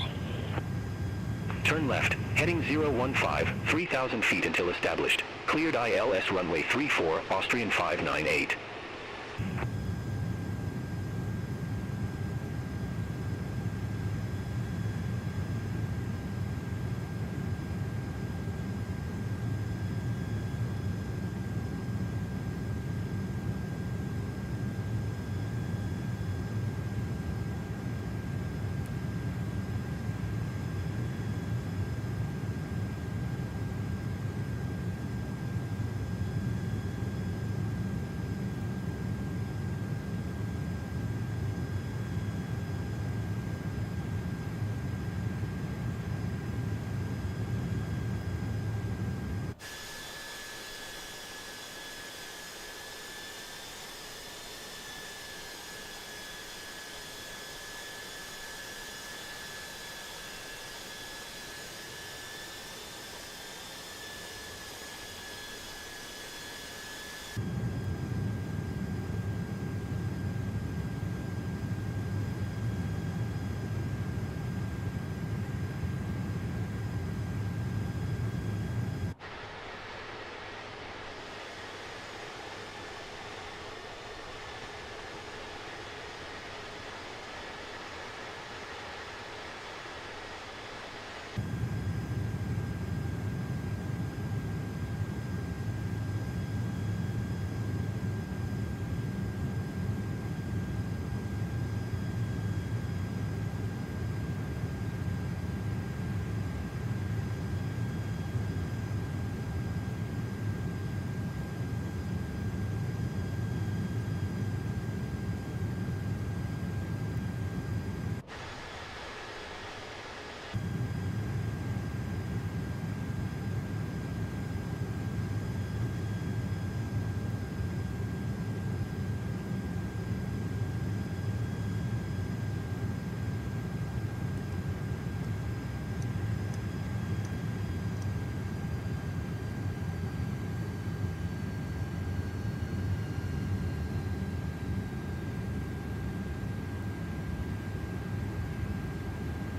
Turn left, heading 015, 3,000 feet until established, cleared ILS runway 34, Austrian 598.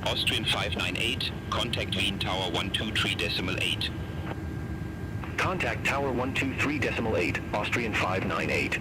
Austrian 598, contact Wien Tower 123.8. Contact Tower 123.8, Austrian 598.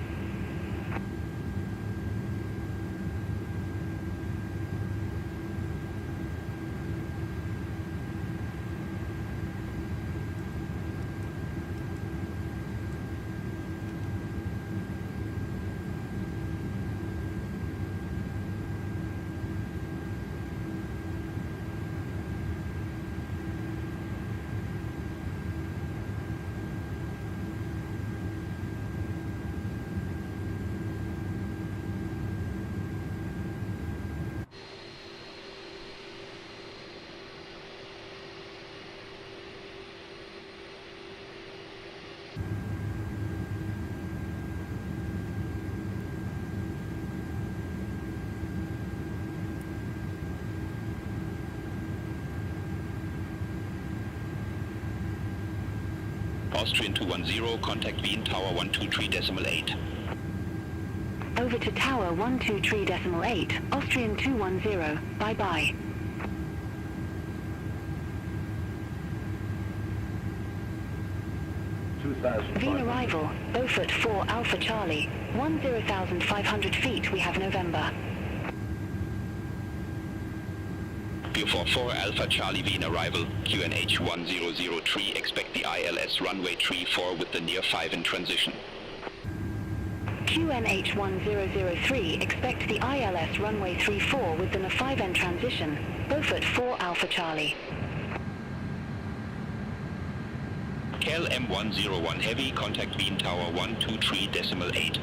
Austrian 210, contact Wien Tower 123.8. Over to Tower 123.8, Austrian 210, bye-bye. Wien arrival, Beaufort 4 Alpha Charlie, 10,500 feet, we have November. Beaufort 4 Alpha Charlie Wien arrival, QNH 1003, expect the ILS runway 34 with the near 5 in transition. QNH 1003, expect the ILS runway 34 with the 5 in transition, Beaufort 4 Alpha Charlie. KLM 101 Heavy, contact Wien Tower 123.8.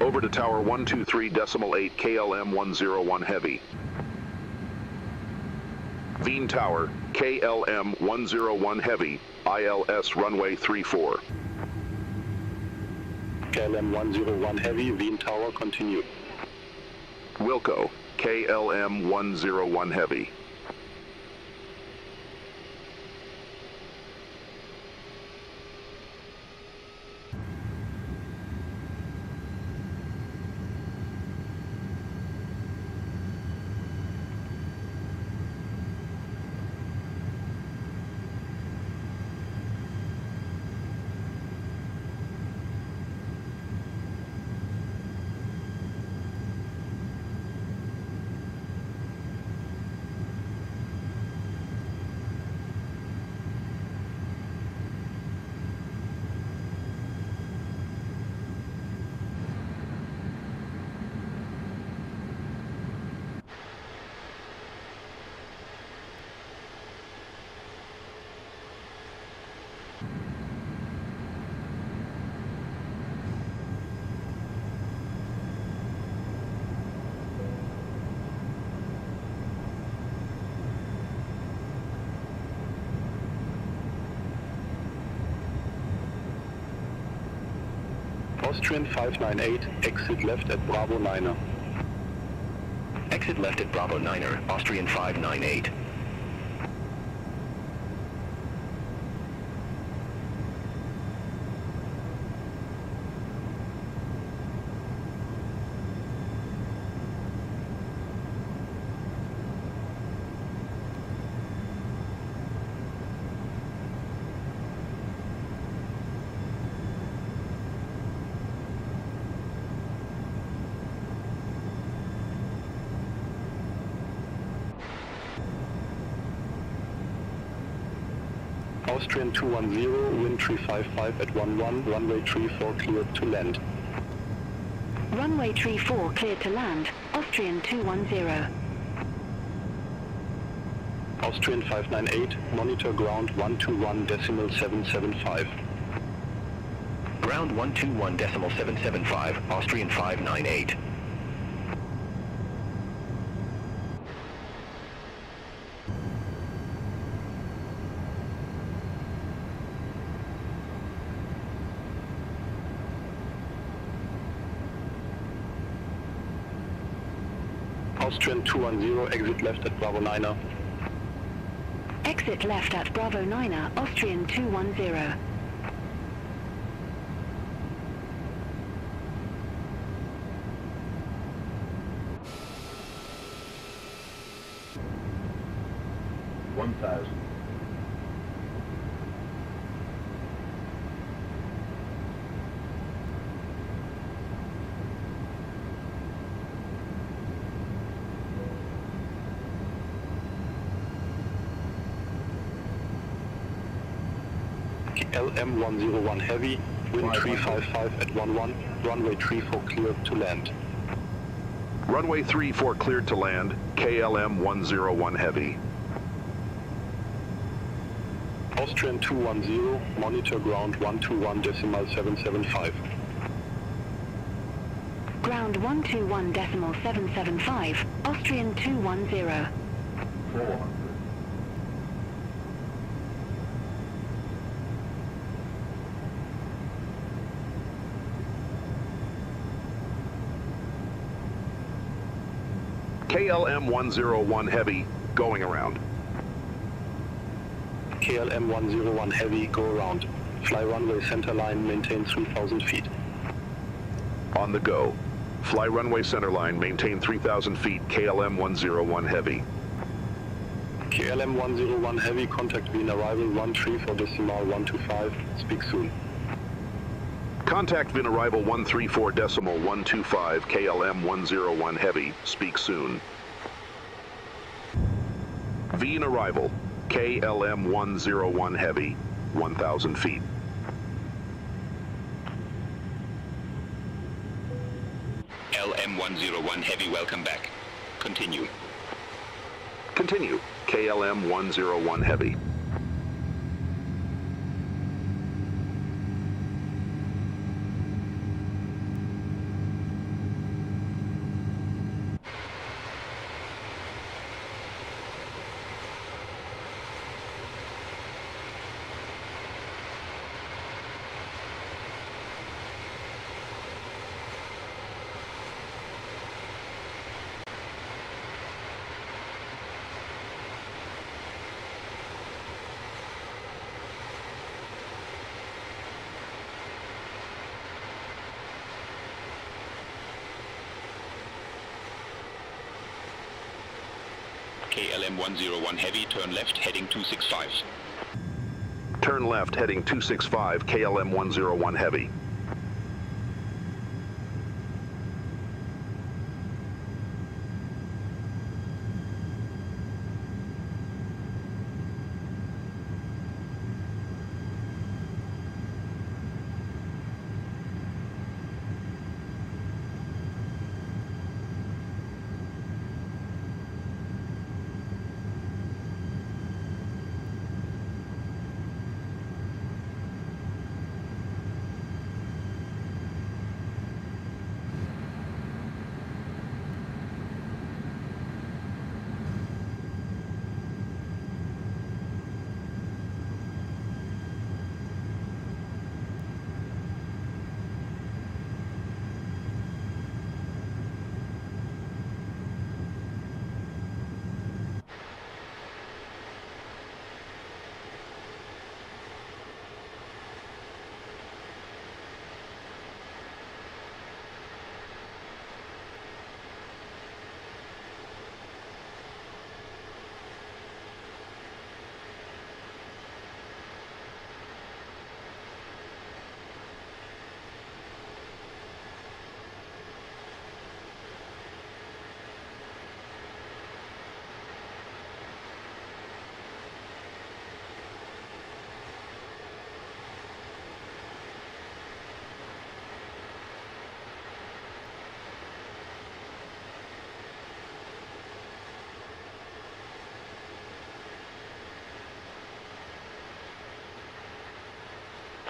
Over to Tower 123.8, KLM 101 Heavy. Wien Tower, KLM 101 Heavy, ILS runway 34. KLM 101 Heavy, Wien Tower, continue. Wilco, KLM 101 Heavy. Austrian 598, exit left at Bravo 9er. Exit left at Bravo 9er, Austrian 598. Austrian 210, wind 355 at 11, runway 34 cleared to land. Runway 34 cleared to land, Austrian 210. Austrian 598, monitor ground 121.775. Ground 121.775, Austrian 598. Austrian 210, exit left at Bravo 9er. Exit left at Bravo 9er, Austrian 210. 1000. LM101 Heavy, wind 355 at 11, runway 34 cleared to land. Runway 34 cleared to land, KLM 101 Heavy. Austrian 210, monitor ground 121.775. Ground 121.775, Austrian 210. 400. KLM 101 Heavy, going around. KLM 101 Heavy, go around. Fly runway center line, maintain 3000 feet. On the go. Fly runway center line, maintain 3000 feet, KLM 101 Heavy. KLM 101 Heavy, contact Vienna arrival 134.125, speak soon. Contact Vin arrival 134.125, KLM 101 Heavy, speak soon. Vin arrival, KLM 101 Heavy, 1000 feet. LM101 Heavy, welcome back. Continue. Continue, KLM 101 Heavy. KLM 101 Heavy, turn left, heading 265. Turn left, heading 265, KLM 101 Heavy.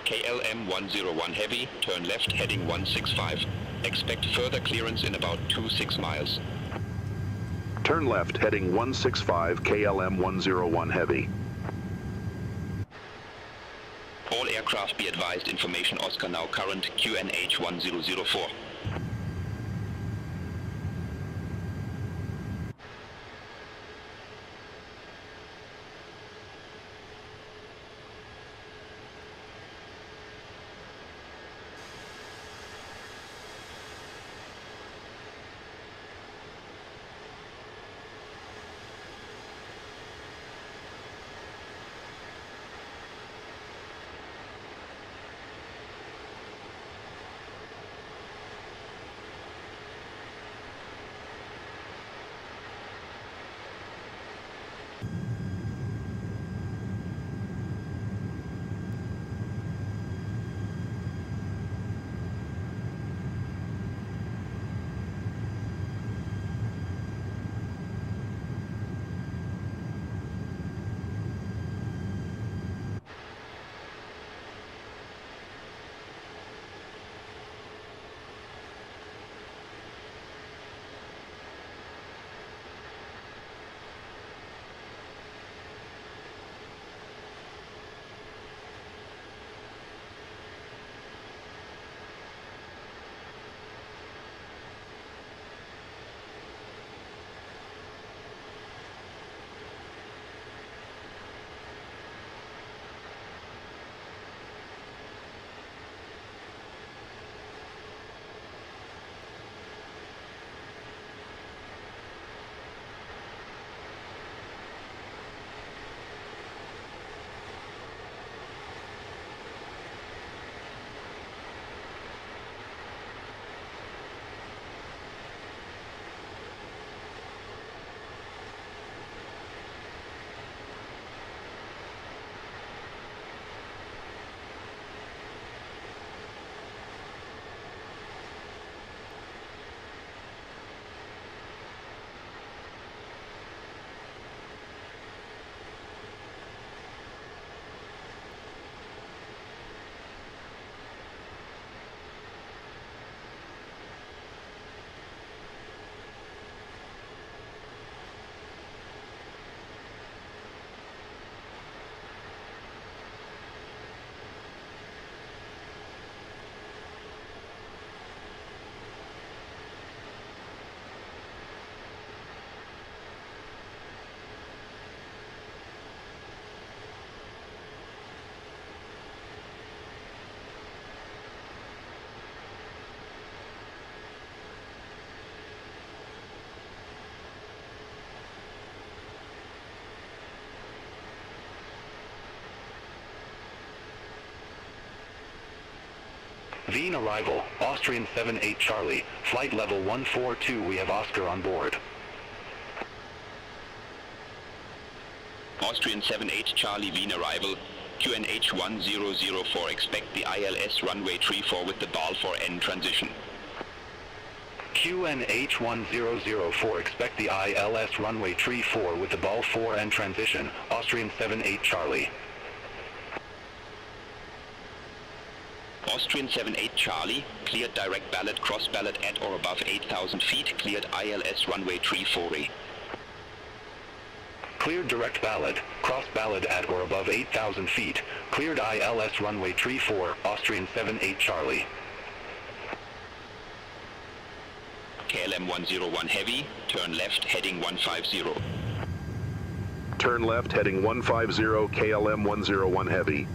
KLM 101 Heavy, turn left, heading 165. Expect further clearance in about 26 miles. Turn left, heading 165, KLM 101 Heavy. All aircraft be advised, information Oscar now current, QNH 1004. Wien arrival, Austrian 78 Charlie, flight level 142, we have Oscar on board. Austrian 78 Charlie Wien arrival, QNH 1004, expect the ILS runway 34 with the BAL 4N transition. QNH 1004, expect the ILS runway 34 with the BAL 4N transition, Austrian 78 Charlie. Austrian 78 Charlie, cleared direct ballot, cross ballot at or above 8,000 feet, cleared ILS runway 34. Cleared direct ballot, cross ballot at or above 8,000 feet, cleared ILS runway 34, Austrian 78 Charlie. KLM 101 Heavy, turn left, heading 150. Turn left, heading 150, KLM 101 Heavy.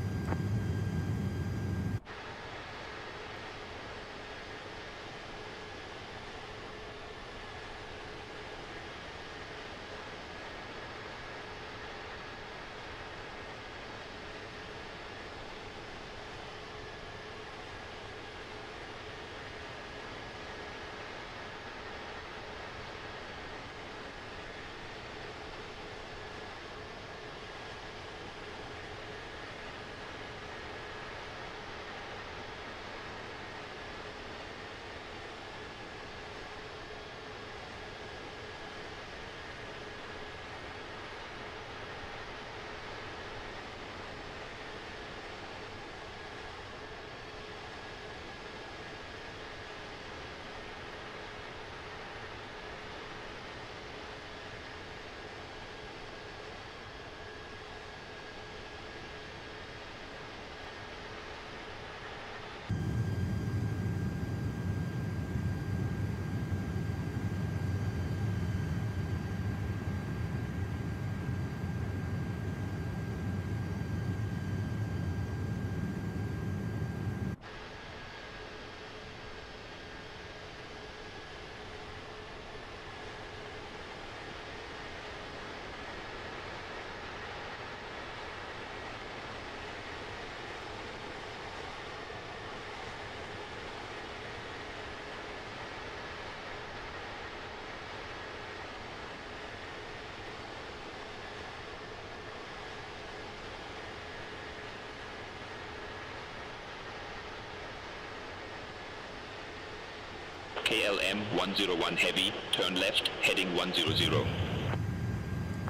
KLM 101 Heavy, turn left, heading 100.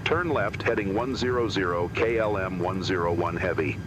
Turn left, heading 100, KLM 101 Heavy.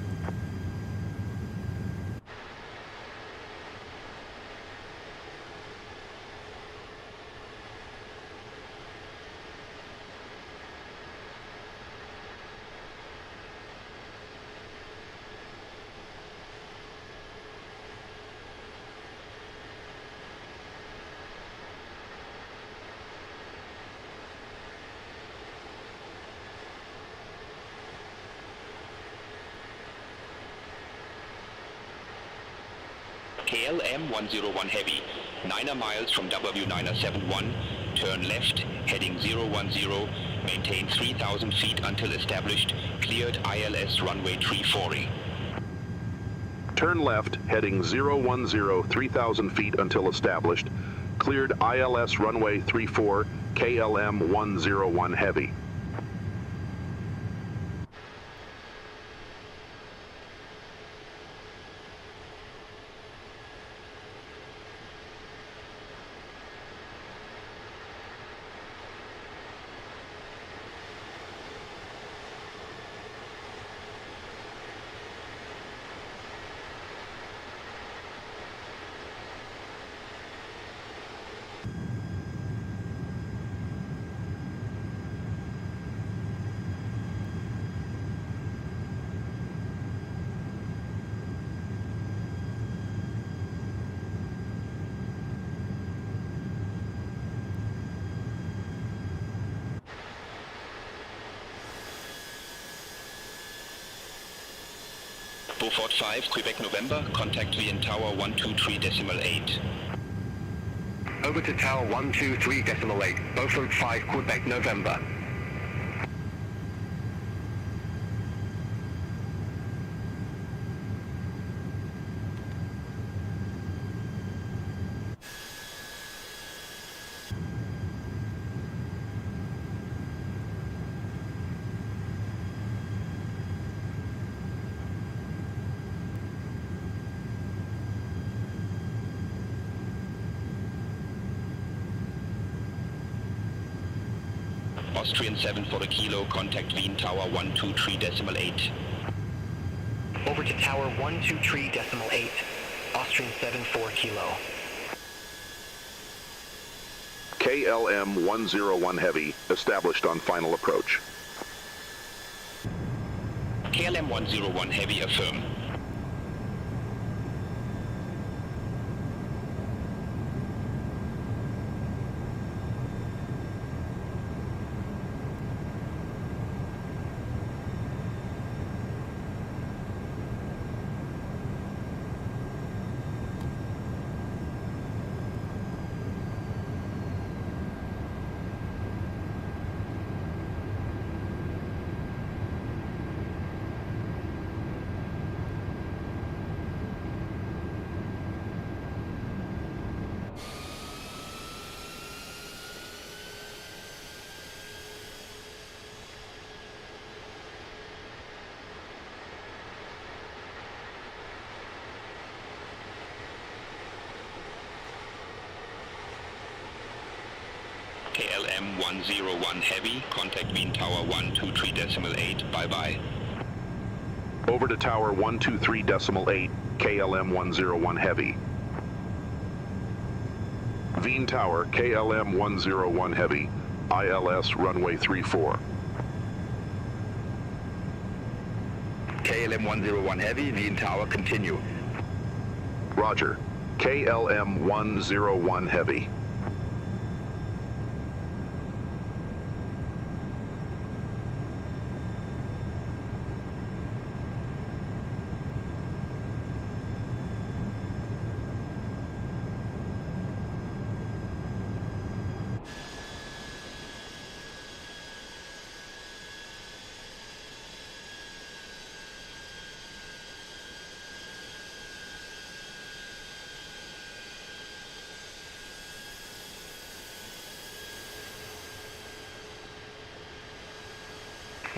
KLM 101 Heavy, 9 miles from W971, turn left, heading 010, maintain 3,000 feet until established, cleared ILS runway 340. Turn left, heading 010, 3,000 feet until established, cleared ILS runway 34, KLM 101 Heavy. Beaufort 5, Quebec November, contact VN Tower 123.8. Over to Tower 123.8, Beaufort 5, Quebec November. Austrian 7 for the kilo, contact Wien Tower 123.8. Over to Tower 123.8, Austrian 7 4 kilo. KLM 101 Heavy, established on final approach. KLM 101 Heavy, affirm. KLM 101 Heavy, contact Wien Tower 123.8, bye-bye. Over to Tower 123.8, KLM 101 Heavy. Wien Tower, KLM 101 Heavy, ILS runway 34. KLM 101 Heavy, Wien Tower, continue. Roger. KLM 101 Heavy.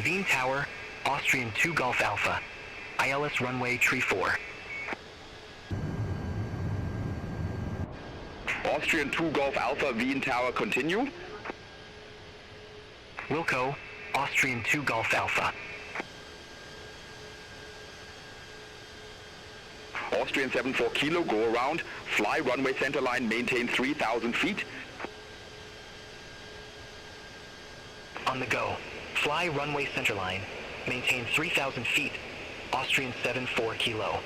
Wien Tower, Austrian 2 Golf Alpha, ILS runway 34. Austrian 2 Golf Alpha, Wien Tower, continue. Wilco, Austrian 2 Golf Alpha. Austrian 74 kilo, go around, fly runway center line, maintain 3,000 feet. On the go. Fly runway centerline. Maintain 3,000 feet. Austrian 74 kilo.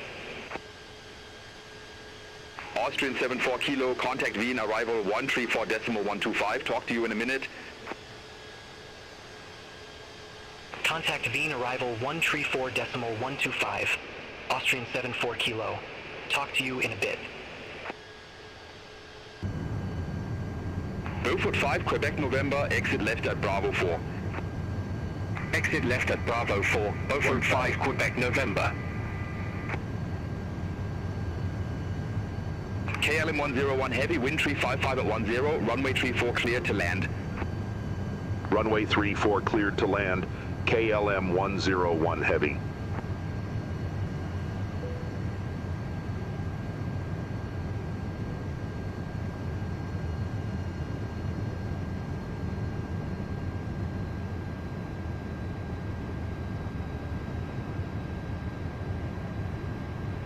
Austrian 74 kilo, contact Wien, arrival 134.125. Talk to you in a minute. Contact Wien, arrival 134.125. Austrian 74 kilo. Talk to you in a bit. Beaufort 5, Quebec, November, exit left at Bravo 4. Exit left at Bravo 4, Beaufort 5, Quebec, November. KLM 101 Heavy, wind tree 55 at 10, runway 34 cleared to land. Runway 34 cleared to land, KLM 101 Heavy.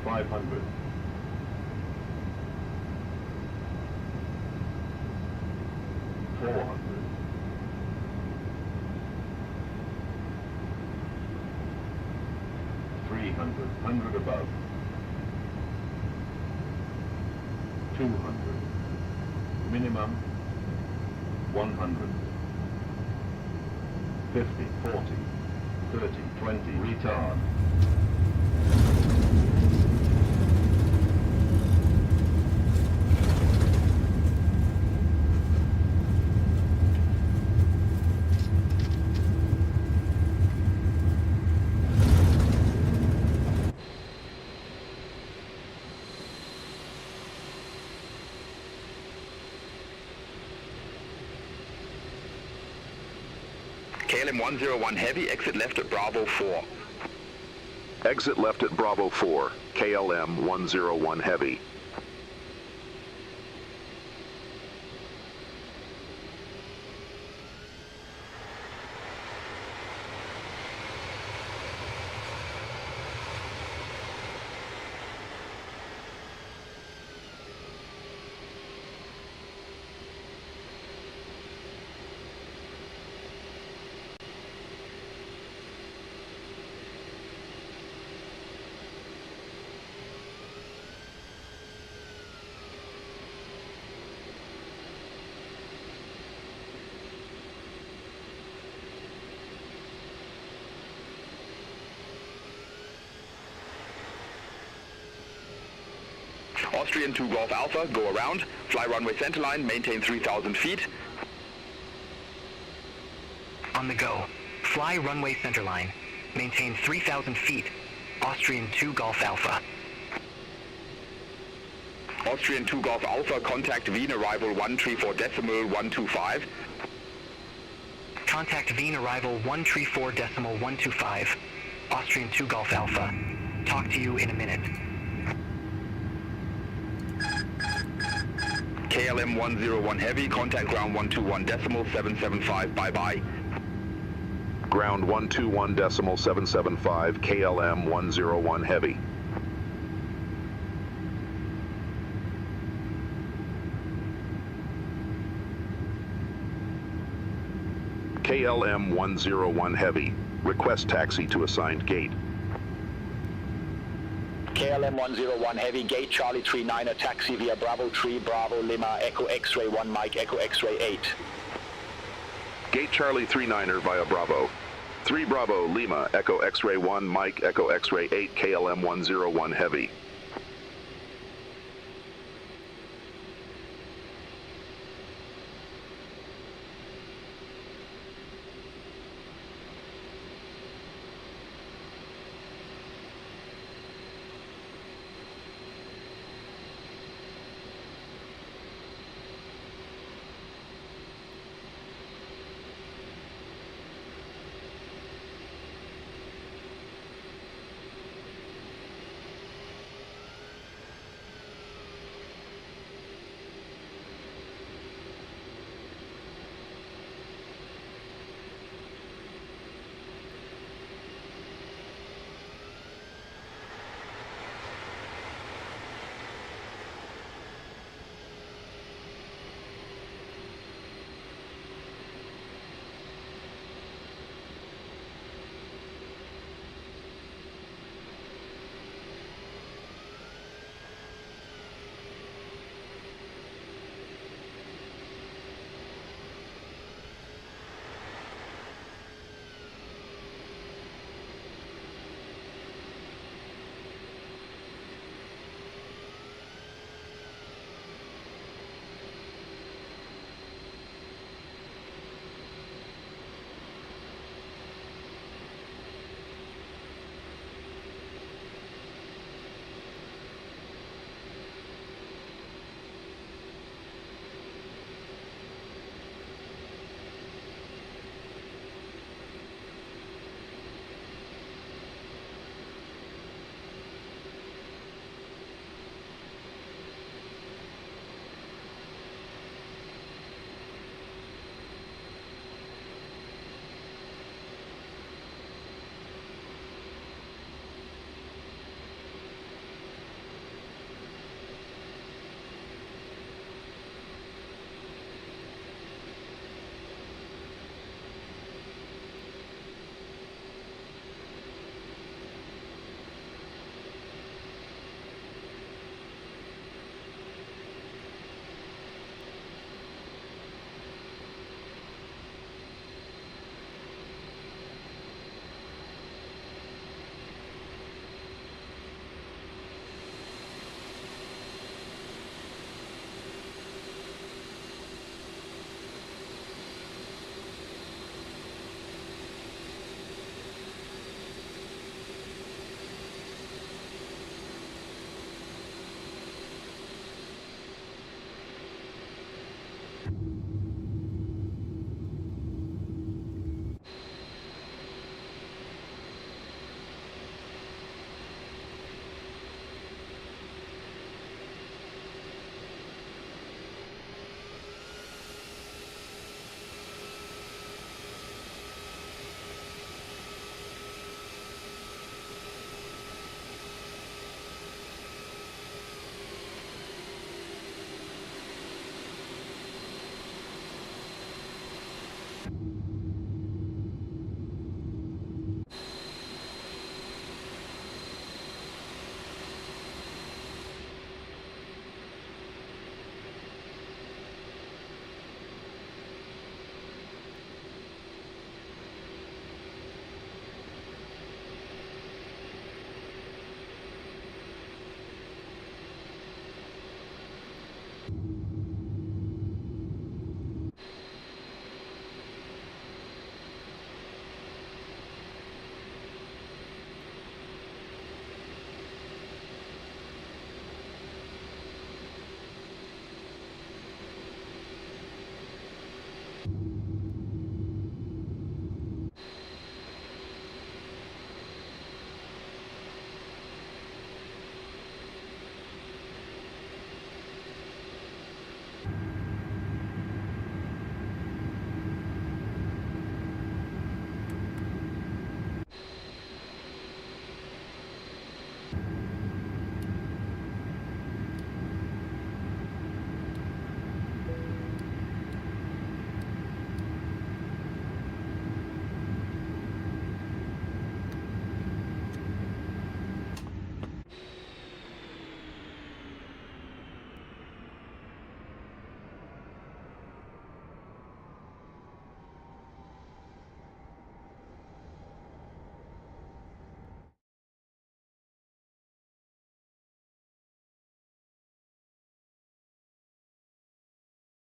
$500. $400. $300. 100 above. $200. Minimum. 100. 50, 40, 30, 20. Retard. KLM 101 Heavy, exit left at Bravo 4. Exit left at Bravo 4, KLM 101 Heavy. Austrian 2 Golf Alpha, go around, fly runway centerline, maintain 3,000 feet. On the go. Fly runway centerline. Maintain 3,000 feet. Austrian 2 Golf Alpha. Austrian 2 Golf Alpha, contact Vienna arrival 134.125. Contact Vienna arrival 134.125. Austrian 2 Golf Alpha. Talk to you in a minute. KLM 101 Heavy, contact ground 121.775, bye-bye. Ground 121.775, KLM 101 Heavy. KLM 101 Heavy. Request taxi to assigned gate. KLM 101 Heavy, gate Charlie 39er, taxi via Bravo 3, Bravo Lima, Echo X-Ray 1, Mike, Echo X-Ray 8. Gate Charlie 39er via Bravo. 3 Bravo Lima, Echo X-Ray 1, Mike, Echo X-Ray 8, KLM 101 Heavy.